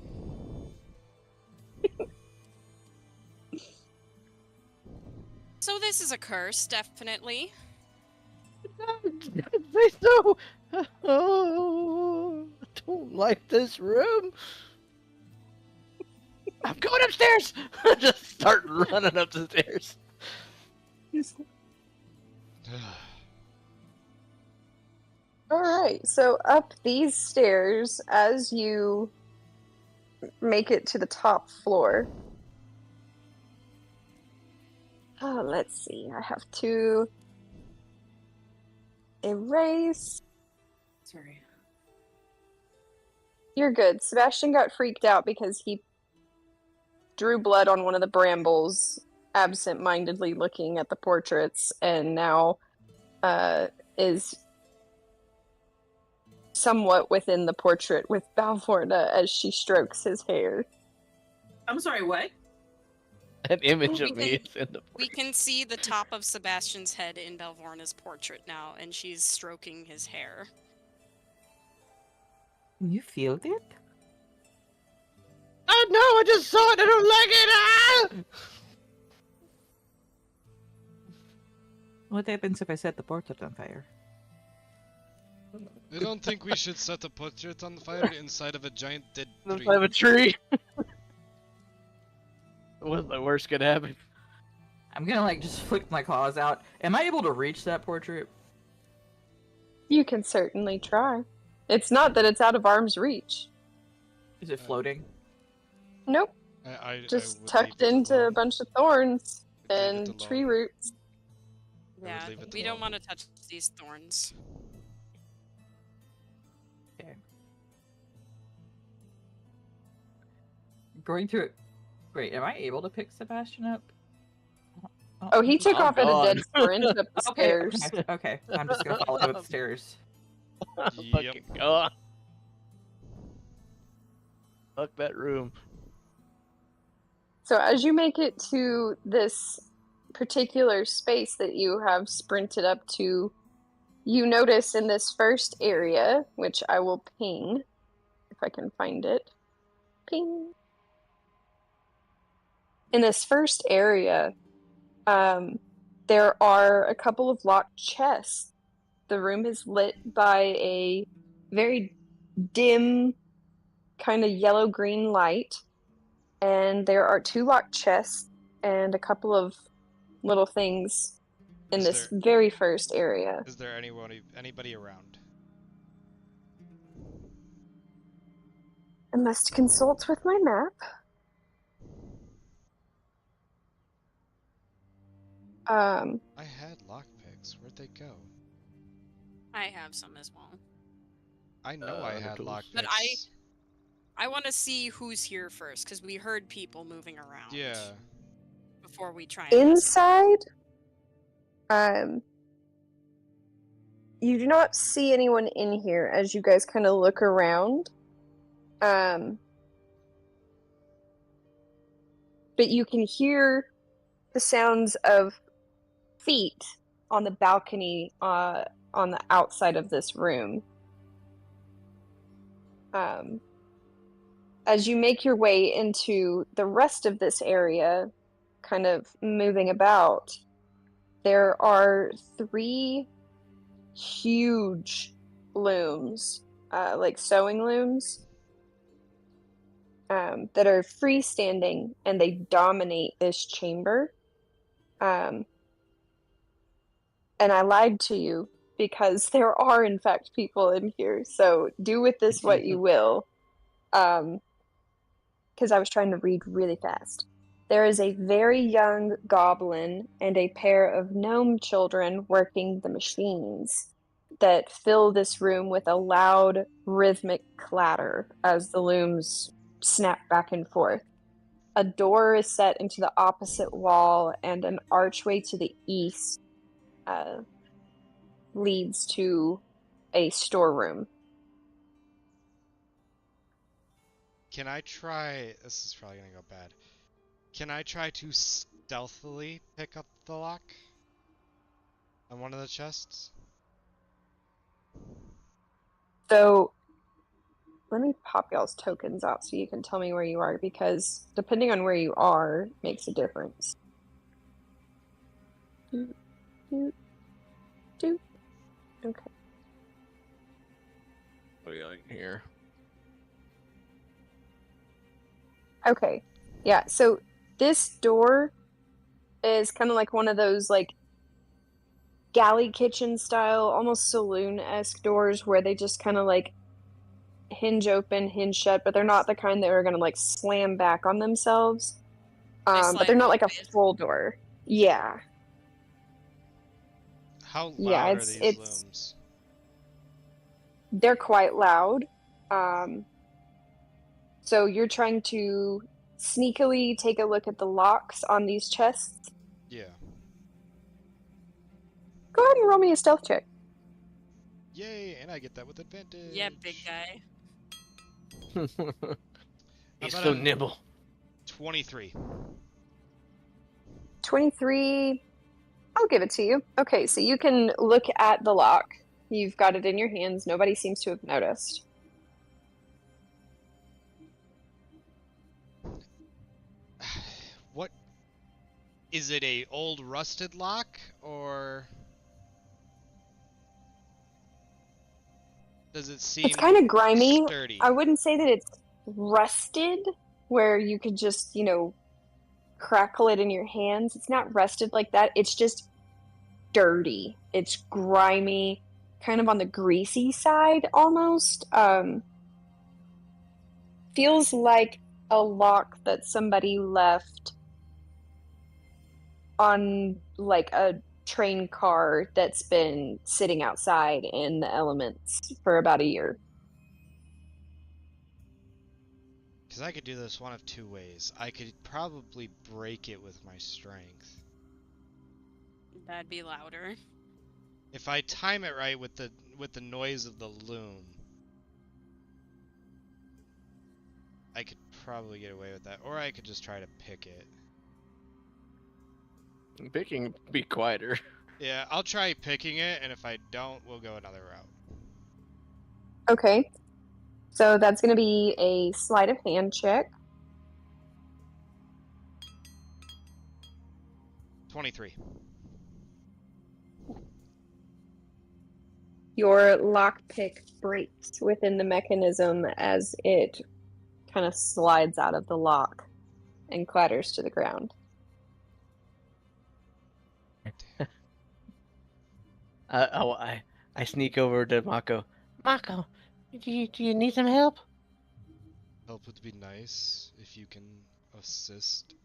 So this is a curse, definitely. Say so. Oh, I don't like this room. I'm going upstairs. Just start running up the stairs. Alright, so up these stairs as you make it to the top floor. Oh, let's see. I have to erase. Sorry. You're good. Sebastian got freaked out because he drew blood on one of the brambles, absent-mindedly looking at the portraits, and now is somewhat within the portrait with Balvorna as she strokes his hair. I'm sorry, what? An image We of me can- is in the We can see the top of Sebastian's head in Balvorna's portrait now, and she's stroking his hair. You feel it? Oh no, I just saw it, I don't like it! Ah! What happens if I set the portrait on fire? I don't think we should set a portrait on fire inside of a giant dead tree. Inside of a tree. What's the worst could happen? I'm gonna like just flick my claws out. Am I able to reach that portrait? You can certainly try. It's not that it's out of arm's reach. Is it floating? Nope, I just would tucked leave it into a alone. bunch of thorns Leave it and alone. tree roots. would Yeah, leave it we don't alone. want to touch these thorns. Okay. Going to. Wait, am I able to pick Sebastian up? Oh, he took I'm off at a dead gone. sprint up the Okay, stairs. okay. I'm just gonna follow him upstairs. Fucking gone. Fuck that room. So as you make it to this particular space that you have sprinted up to, you notice in this first area, which I will ping, if I can find it. Ping. In this first area, there are a couple of locked chests. The room is lit by a very dim, kind of yellow-green light. And there are 2 locked chests and a couple of little things in Is this there- very first area. Is there anybody around? I must consult with my map. I had lockpicks. Where'd they go? I have some as well. I know I the had tools. lockpicks. But I want to see who's here first, because we heard people moving around. Yeah. Before we try and investigate. Inside, you do not see anyone in here as you guys kind of look around. But you can hear the sounds of feet on the balcony on the outside of this room. As you make your way into the rest of this area, kind of moving about, there are 3 huge looms, like sewing looms, that are freestanding, and they dominate this chamber. And I lied to you, because there are, in fact, people in here, so do with this what you will. Because I was trying to read really fast. There is a very young goblin and a pair of gnome children working the machines. that fill this room with a loud, rhythmic clatter as the looms snap back and forth. A door is set into the opposite wall, and an archway to the east leads to a storeroom. Can I try... This is probably gonna go bad. Can I try to stealthily pick up the lock on one of the chests? So, let me pop y'all's tokens out so you can tell me where you are, because depending on where you are makes a difference. Doot, doot, doot. Okay. What do you like here? Okay. Yeah, so this door is kind of like one of those like galley kitchen style, almost saloon-esque doors where they just kind of like hinge open, hinge shut, but they're not the kind that are gonna like slam back on themselves. But they're not like a full door. Yeah. How loud Yeah, are it's these looms? they're quite loud. So you're trying to sneakily take a look at the locks on these chests. Yeah. Go ahead and roll me a stealth check. Yay, and I get that with advantage. Yeah, big guy. He's about so a- nimble. 23. 23. I'll give it to you. Okay, so you can look at the lock. You've got it in your hands. Nobody seems to have noticed. What? Is it a old rusted lock, or... Does it seem It's kind of grimy. sturdy? I wouldn't say that it's rusted, where you could just, crackle it in your hands. It's not rusted like that. It's just dirty. It's grimy, kind of on the greasy side almost. Feels like a lock that somebody left on like a train car that's been sitting outside in the elements for about a year. Because I could do this one of two ways. I could probably break it with my strength. That'd be louder. If I time it right with the noise of the loom, I could probably get away with that. Or I could just try to pick it. Picking be quieter. Yeah, I'll try picking it, and if I don't, we'll go another route. Okay. So that's going to be a sleight of hand check. 23. Your lockpick breaks within the mechanism as it kind of slides out of the lock and clatters to the ground. I sneak over to Mako. Mako, do you need some help? Help would be nice if you can assist.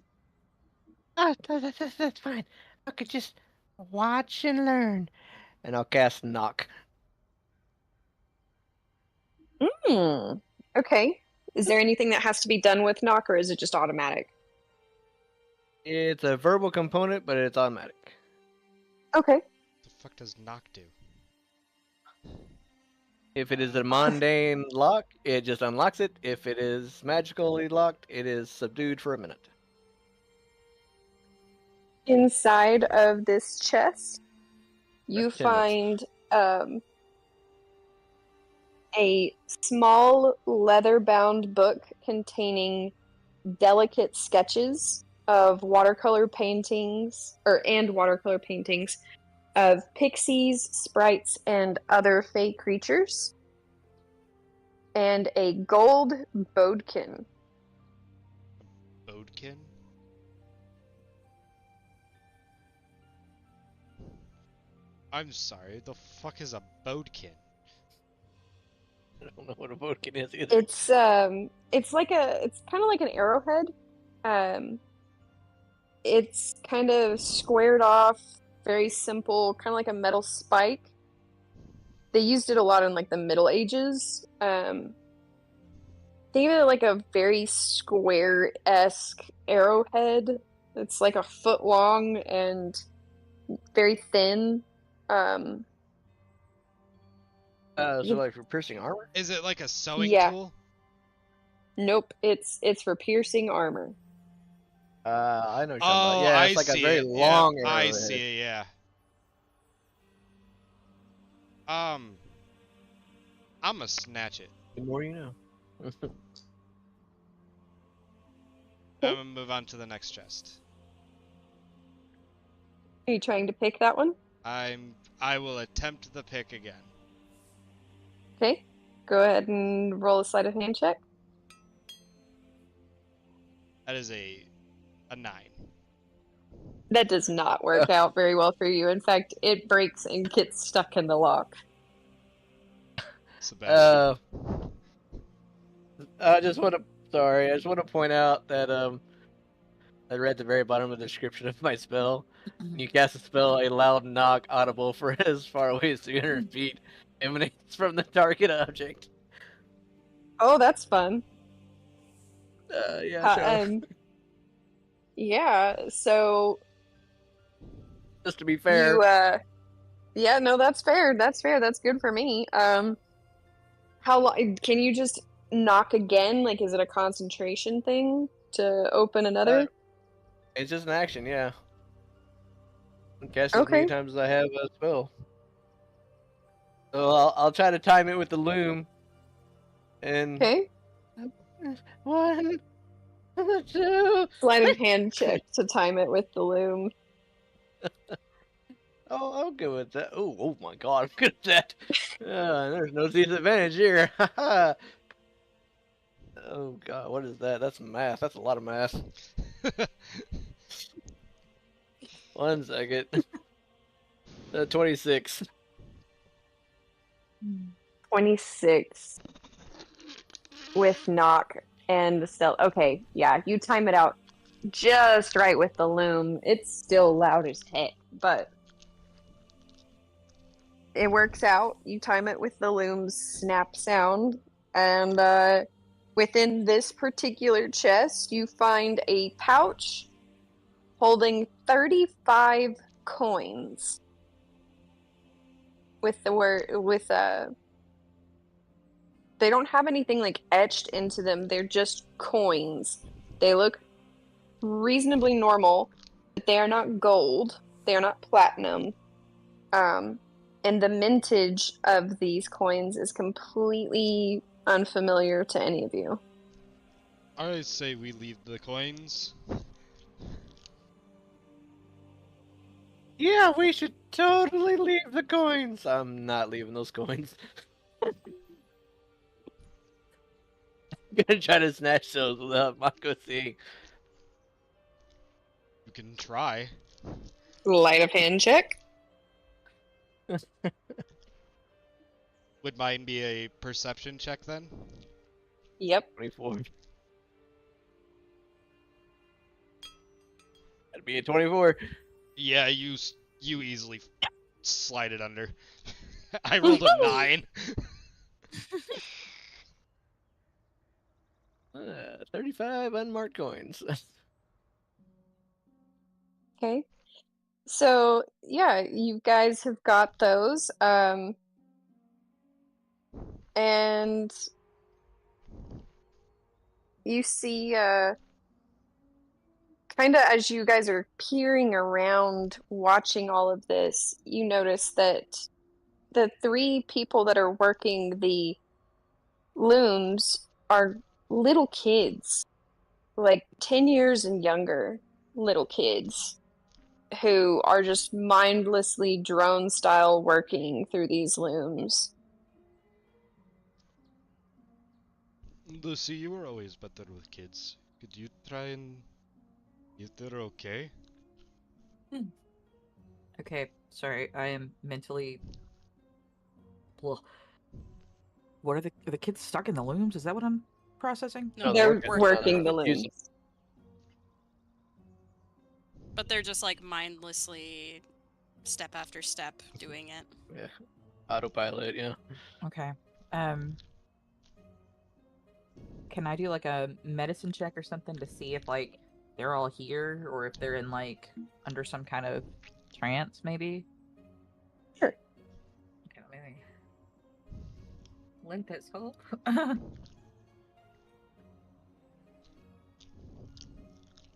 That's fine. I could just watch and learn. And I'll cast knock. Okay. Is there anything that has to be done with knock, or is it just automatic? It's a verbal component, but it's automatic. Okay. The fuck does knock do? If it is a mundane lock, it just unlocks it. If it is magically locked, it is subdued for a minute. Inside of this chest, you That's 10 minutes. find a small leather-bound book containing delicate sketches of watercolor paintings of pixies, sprites, and other fey creatures, and a gold bodkin. Bodkin? I'm sorry, the fuck is a bodkin? I don't know what a bodkin is either. It's kind of like an arrowhead. It's kind of squared off, very simple, kind of like a metal spike. they used it a lot in like the Middle Ages. Think of it like a very square-esque arrowhead. It's like a foot long and very thin. So like for piercing armor? Is it like a sewing Yeah. tool? Nope, it's for piercing armor. I know what you're talking Oh, about. Yeah, I it's like see a very it. long Yeah, I arrowhead. see it. Yeah. I'm gonna snatch it. The more you know. I'm gonna move on to the next chest. Are you trying to pick that one? I will attempt the pick again. Okay. Go ahead and roll a sleight of hand check. That is a 9. That does not work out very well for you. In fact, it breaks and gets stuck in the lock. Sebastian. I just want to point out that I read at the very bottom of the description of my spell. When you cast a spell, a loud knock audible for as far away as 300 feet emanates from the target object. Oh, that's fun. Yeah, sure. Yeah, so Just to be fair. yeah, no, that's fair. That's fair. That's good for me. How long can you just knock again? Like, is it a concentration thing to open another? It's just an action, yeah. Cast as Okay. many times as I have a spell. So I'll try to time it with the loom. And Okay. 1, 2. Sleight of hand check to time it with the loom. Oh, I'm good with that. Oh my god, I'm good at that. There's no disadvantage here. Oh god, what is that? That's math. That's a lot of math. 1 second. 26. 26 with knock and the stealth. Okay, yeah, you time it out just right with the loom. It's still loud as heck, but it works out. You time it with the loom's snap sound, and within this particular chest, you find a pouch holding 35 coins with the word they don't have anything like etched into them. They're just coins. They look reasonably normal, but they are not gold. They are not platinum. And the mintage of these coins is completely unfamiliar to any of you. I say we leave the coins. Yeah, we should totally leave the coins. I'm not leaving those coins. I'm gonna try to snatch those without Mako seeing. You can try. Sleight of hand check. Would mine be a perception check then? Yep. 24. That'd be a 24. Yeah, you easily slide it under. I rolled a 9. 35 unmarked coins. Okay. So, yeah, you guys have got those. And you see, kind of as you guys are peering around, watching all of this, you notice that the 3 people that are working the looms are little kids, like 10 years and younger little kids, who are just mindlessly drone style working through these looms. Lucy, you were always better with kids. Could you try and is that okay? Okay, sorry, I am mentally. Blah. What are the kids stuck in the looms? Is that what I'm processing? No, They're working working the using- looms. But they're just like mindlessly, step after step, doing it. Yeah. Autopilot, yeah. Okay. Can I do like a medicine check or something to see if like they're all here or if they're in like under some kind of trance, maybe? Sure. Okay, let me link this hole.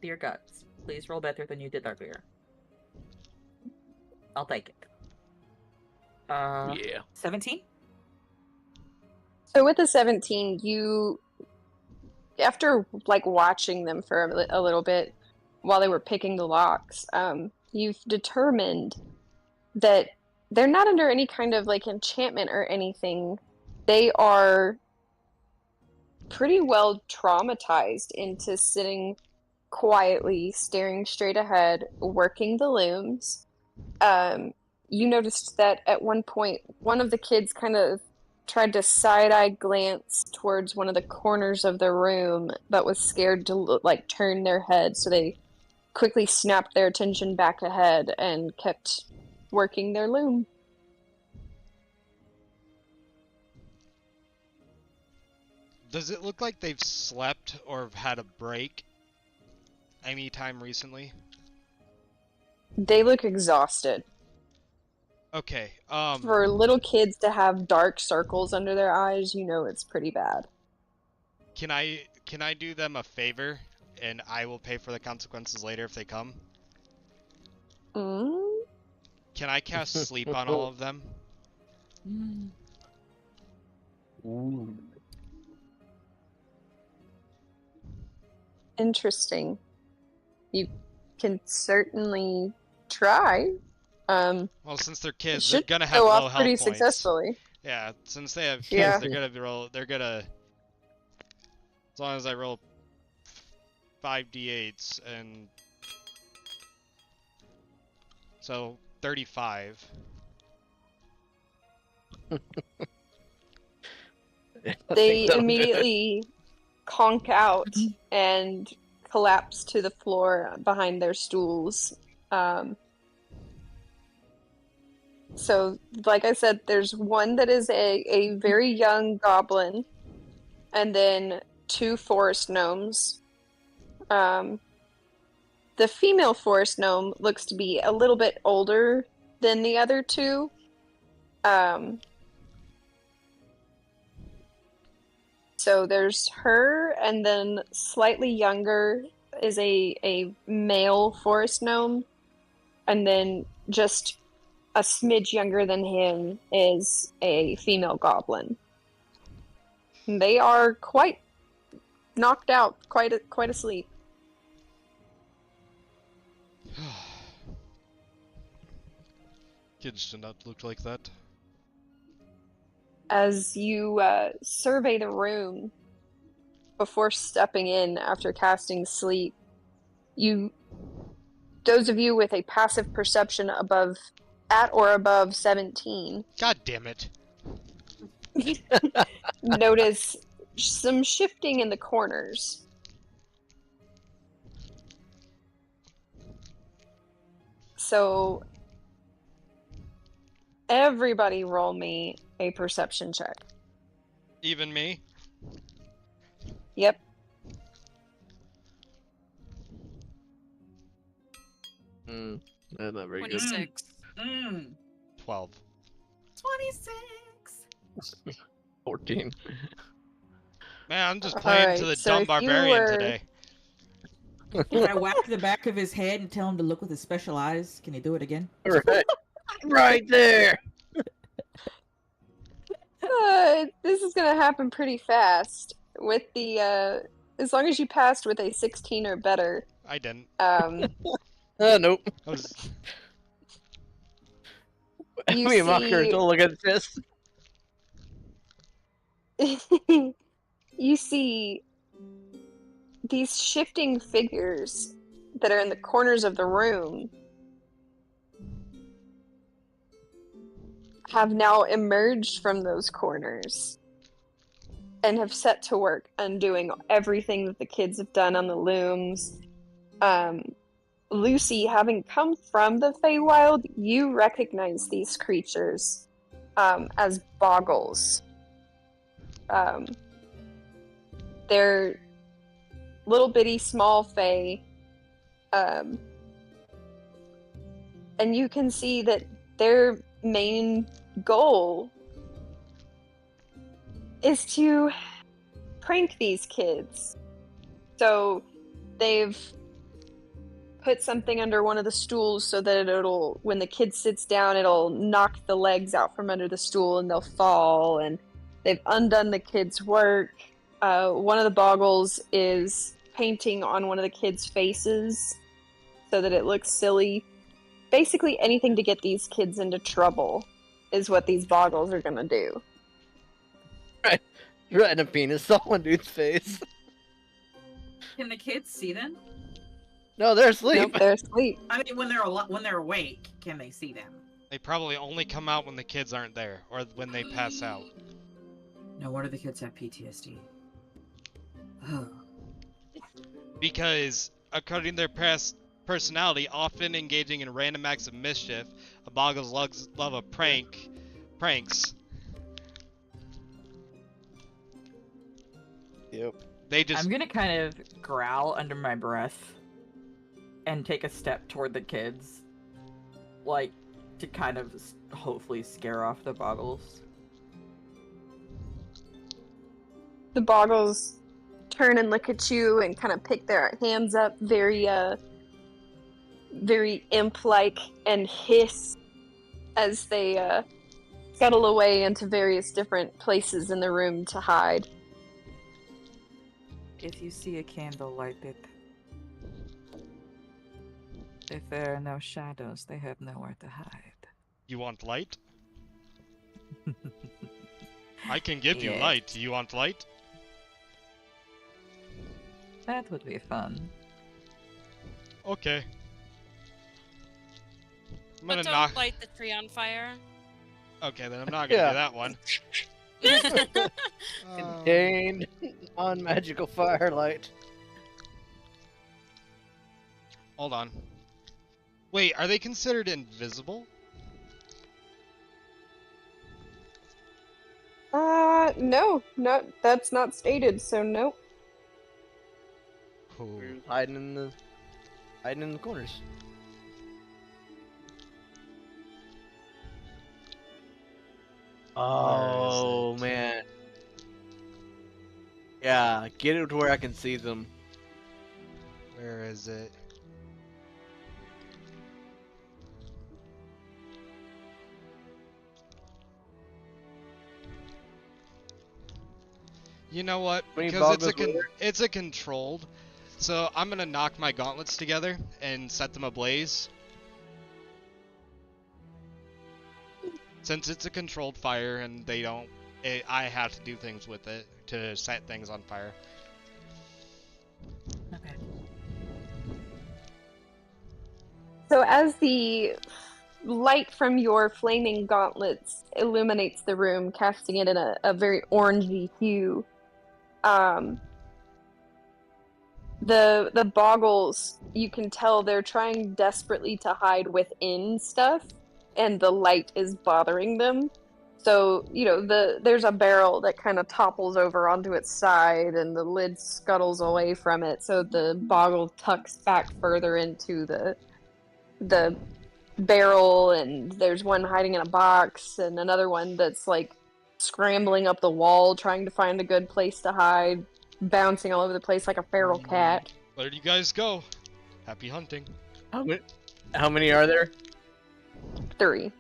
Dear guts, please roll better than you did earlier. I'll take it. Yeah. 17? So with the 17, after like watching them for a little bit while they were picking the locks, you've determined that they're not under any kind of like enchantment or anything. They are pretty well traumatized into sitting quietly, staring straight ahead, working the looms. You noticed that at one point, one of the kids kind of tried to side-eye glance towards one of the corners of the room, but was scared to like turn their head, so they quickly snapped their attention back ahead and kept working their loom. Does it look like they've slept or had a break anytime recently? They look exhausted. Okay, For little kids to have dark circles under their eyes, you know it's pretty bad. can I do them a favor and I will pay for the consequences later if they come? Mm? Can I cast sleep on all of them? Ooh. Interesting. You can certainly try. Well, since they're kids, It they're should gonna have go low off health pretty points. successfully. Yeah, since they have kids, Yeah. they're gonna roll. They're gonna. As long as I roll 5d8s and so 35. They immediately conk out and collapse to the floor behind their stools. So, like I said, there's one that is a very young goblin, and then two forest gnomes. The female forest gnome looks to be a little bit older than the other two. So there's her, and then slightly younger is a male forest gnome, and then just a smidge younger than him is a female goblin. They are quite knocked out, quite asleep. Kids do not look like that. As you survey the room before stepping in after casting sleep, those of you with a passive perception at or above 17, God damn it! notice some shifting in the corners. So everybody roll me a perception check. Even me? Yep. That's not very good. 26. 12. 26! 14. Man, I'm just playing to Alright, the so dumb if you barbarian were- today. Can I whack the back of his head and tell him to look with his special eyes? Can you do it again? Right. Right there. This is gonna happen pretty fast. With the as long as you passed with a 16 or better, I didn't. Nope. I was. You Me and Mocker see- don't look at this. you see these shifting figures that are in the corners of the room have now emerged from those corners and have set to work undoing everything that the kids have done on the looms. Lucy, having come from the FaeWIld, you recognize these creatures. as boggles. They're little bitty small fae, and you can see that their main goal is to prank these kids. So they've put something under one of the stools so that it'll, when the kid sits down, it'll knock the legs out from under the stool and they'll fall. And they've undone the kids' work. One of the boggles is painting on one of the kids' faces so that it looks silly. Basically anything to get these kids into trouble is what these boggles are gonna do. Writing a penis on one dude's face. Can the kids see them? No, they're asleep. Nope, they're asleep. I mean, when they're awake, can they see them? They probably only come out when the kids aren't there, or when they pass out. No wonder the kids have PTSD. Oh. Because, according to their personality, often engaging in random acts of mischief, the boggles love a pranks. Yep. They just. I'm gonna kind of growl under my breath and take a step toward the kids, like, to kind of hopefully scare off the boggles. The boggles turn and look at you and kind of pick their hands up very imp-like and hiss as they scuttle away into various different places in the room to hide. If you see a candle, light it. If there are no shadows, they have nowhere to hide. You want light? I can give you Yes. light. You want light? That would be fun. Okay. I'm But gonna don't knock. light the tree on fire. Okay, then I'm not gonna Yeah. do that one. Contained on magical firelight. Hold on. Wait, are they considered invisible? No, that's not stated, so nope. Cool. Hiding in the corners. Oh it? man. Yeah, get it to where I can see them. Where is it? You know what? How many Because boggles were there? it's a controlled, so I'm gonna knock my gauntlets together and set them ablaze. Since it's a controlled fire and they don't, I have to do things with it to set things on fire. Okay. So as the light from your flaming gauntlets illuminates the room, casting it in a very orangey hue, the boggles, you can tell they're trying desperately to hide within stuff, and the light is bothering them. So, there's a barrel that kind of topples over onto its side, and the lid scuttles away from it, so the boggle tucks back further into the barrel, and there's one hiding in a box, and another one that's, like, scrambling up the wall, trying to find a good place to hide, bouncing all over the place like a feral cat. Where do you guys go? Happy hunting. How many are there? 3.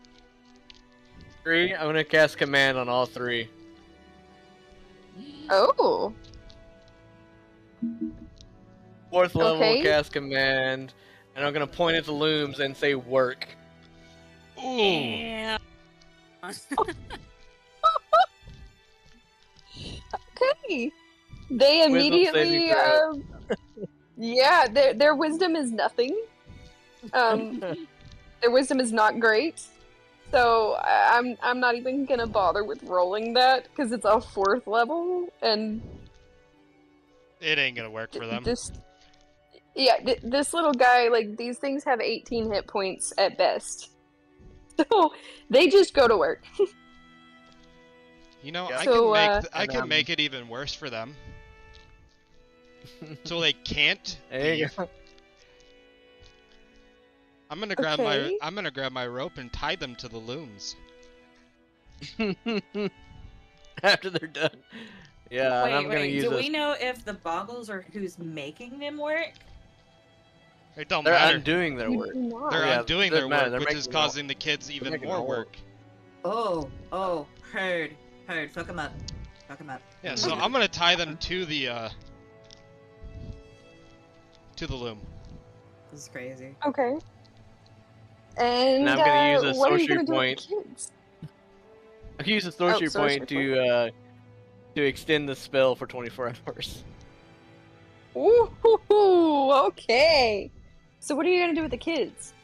3? I'm gonna cast command on all 3. Oh. 4th level Okay. cast command, and I'm gonna point at the looms and say work. Ooh. Yeah. Okay. They Wisdom immediately, saving throw. yeah, their wisdom is nothing. Their wisdom is not great. So I'm not even gonna bother with rolling that because it's a 4th level, and It ain't gonna work for them. this little guy, like, these things have 18 hit points at best. So they just go to work. You know, Yeah. I So, I and, can make it even worse for them. So they can't There you leave. go. I'm gonna Okay. grab my rope and tie them to the looms. After they're done. Yeah, and I'm gonna use Do this. we know if the boggles are who's making them work? It don't They're matter. undoing their You work. do not. They're Yeah, undoing it their doesn't matter, work, they're which is making it all- causing the kids even making it more all work. Oh, heard. Fuck them up. Yeah, so I'm gonna tie them to the loom. This is crazy. Okay. And I'm gonna use a what are you sorcery gonna do with point. the kids? I'll use the sorcery sorcery point to extend the spell for 24 hours. Ooh, okay. So what are you gonna do with the kids?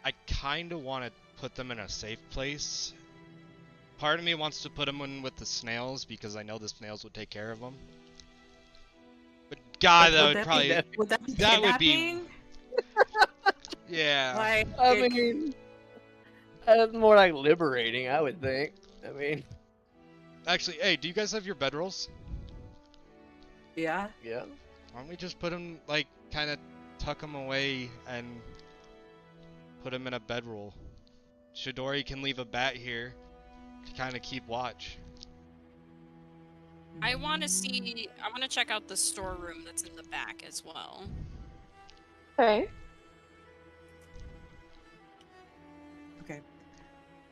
I kinda want to put them in a safe place. Part of me wants to put them in with the snails because I know the snails would take care of them. But God, that would probably Would that be that would be- kidnapping? yeah. Like, I mean, that's more like liberating, I would think. I mean, Actually, hey, do you guys have your bedrolls? yeah. yeah. Why don't we just put them, like, kind of tuck them away and put them in a bedroll? Shidori can leave a bat here to kind of keep watch. I want to check out the storeroom that's in the back as well. Okay. Okay.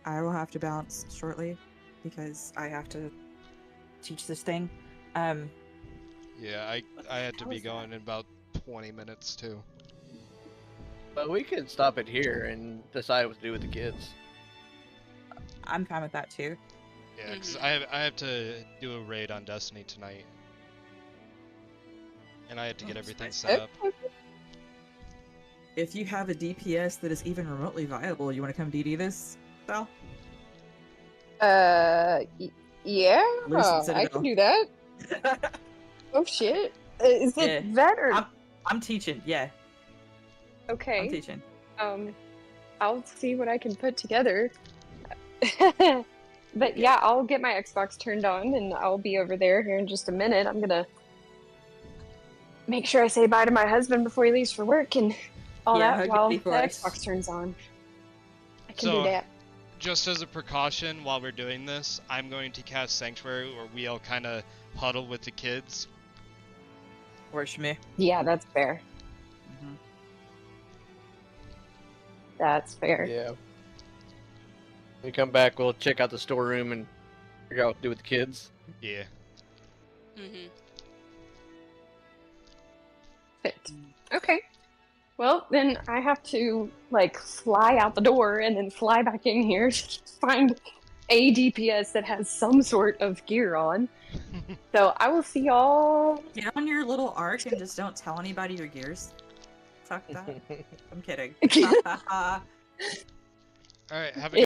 I will have to bounce shortly because I have to Teach this thing. Yeah, I had to How be is that? going in about 20 minutes too. But we could stop it here and decide what to do with the kids. I'm fine with that too. Yeah, 'cause Mhm. I have to do a raid on Destiny tonight. And I had to get everything set up. If you have a DPS that is even remotely viable, you want to come DD this, Sal? Yeah, Lucy I Citadel. can do that. Oh shit. Is it Yeah. that or I'm teaching. Yeah, I'm okay? teaching. I'll see what I can put together. But yeah, I'll get my Xbox turned on and I'll be over there here in just a minute. I'm gonna make sure I say bye to my husband before he leaves for work and all Yeah, that hug while Daddy the for us. Xbox turns on. I can So- do that. Just as a precaution while we're doing this, I'm going to cast Sanctuary where we all kind of huddle with the kids. Works for me. Yeah, that's fair. Mhm. That's fair. Yeah. When we come back, we'll check out the storeroom and figure out what to do with the kids. Yeah. Mm-hmm. Fit. Okay. Well, then I have to like fly out the door and then fly back in here to find a DPS that has some sort of gear on. So I will see y'all. Get on your little arc and just don't tell anybody your gears. Fuck that. I'm kidding. Alright, have a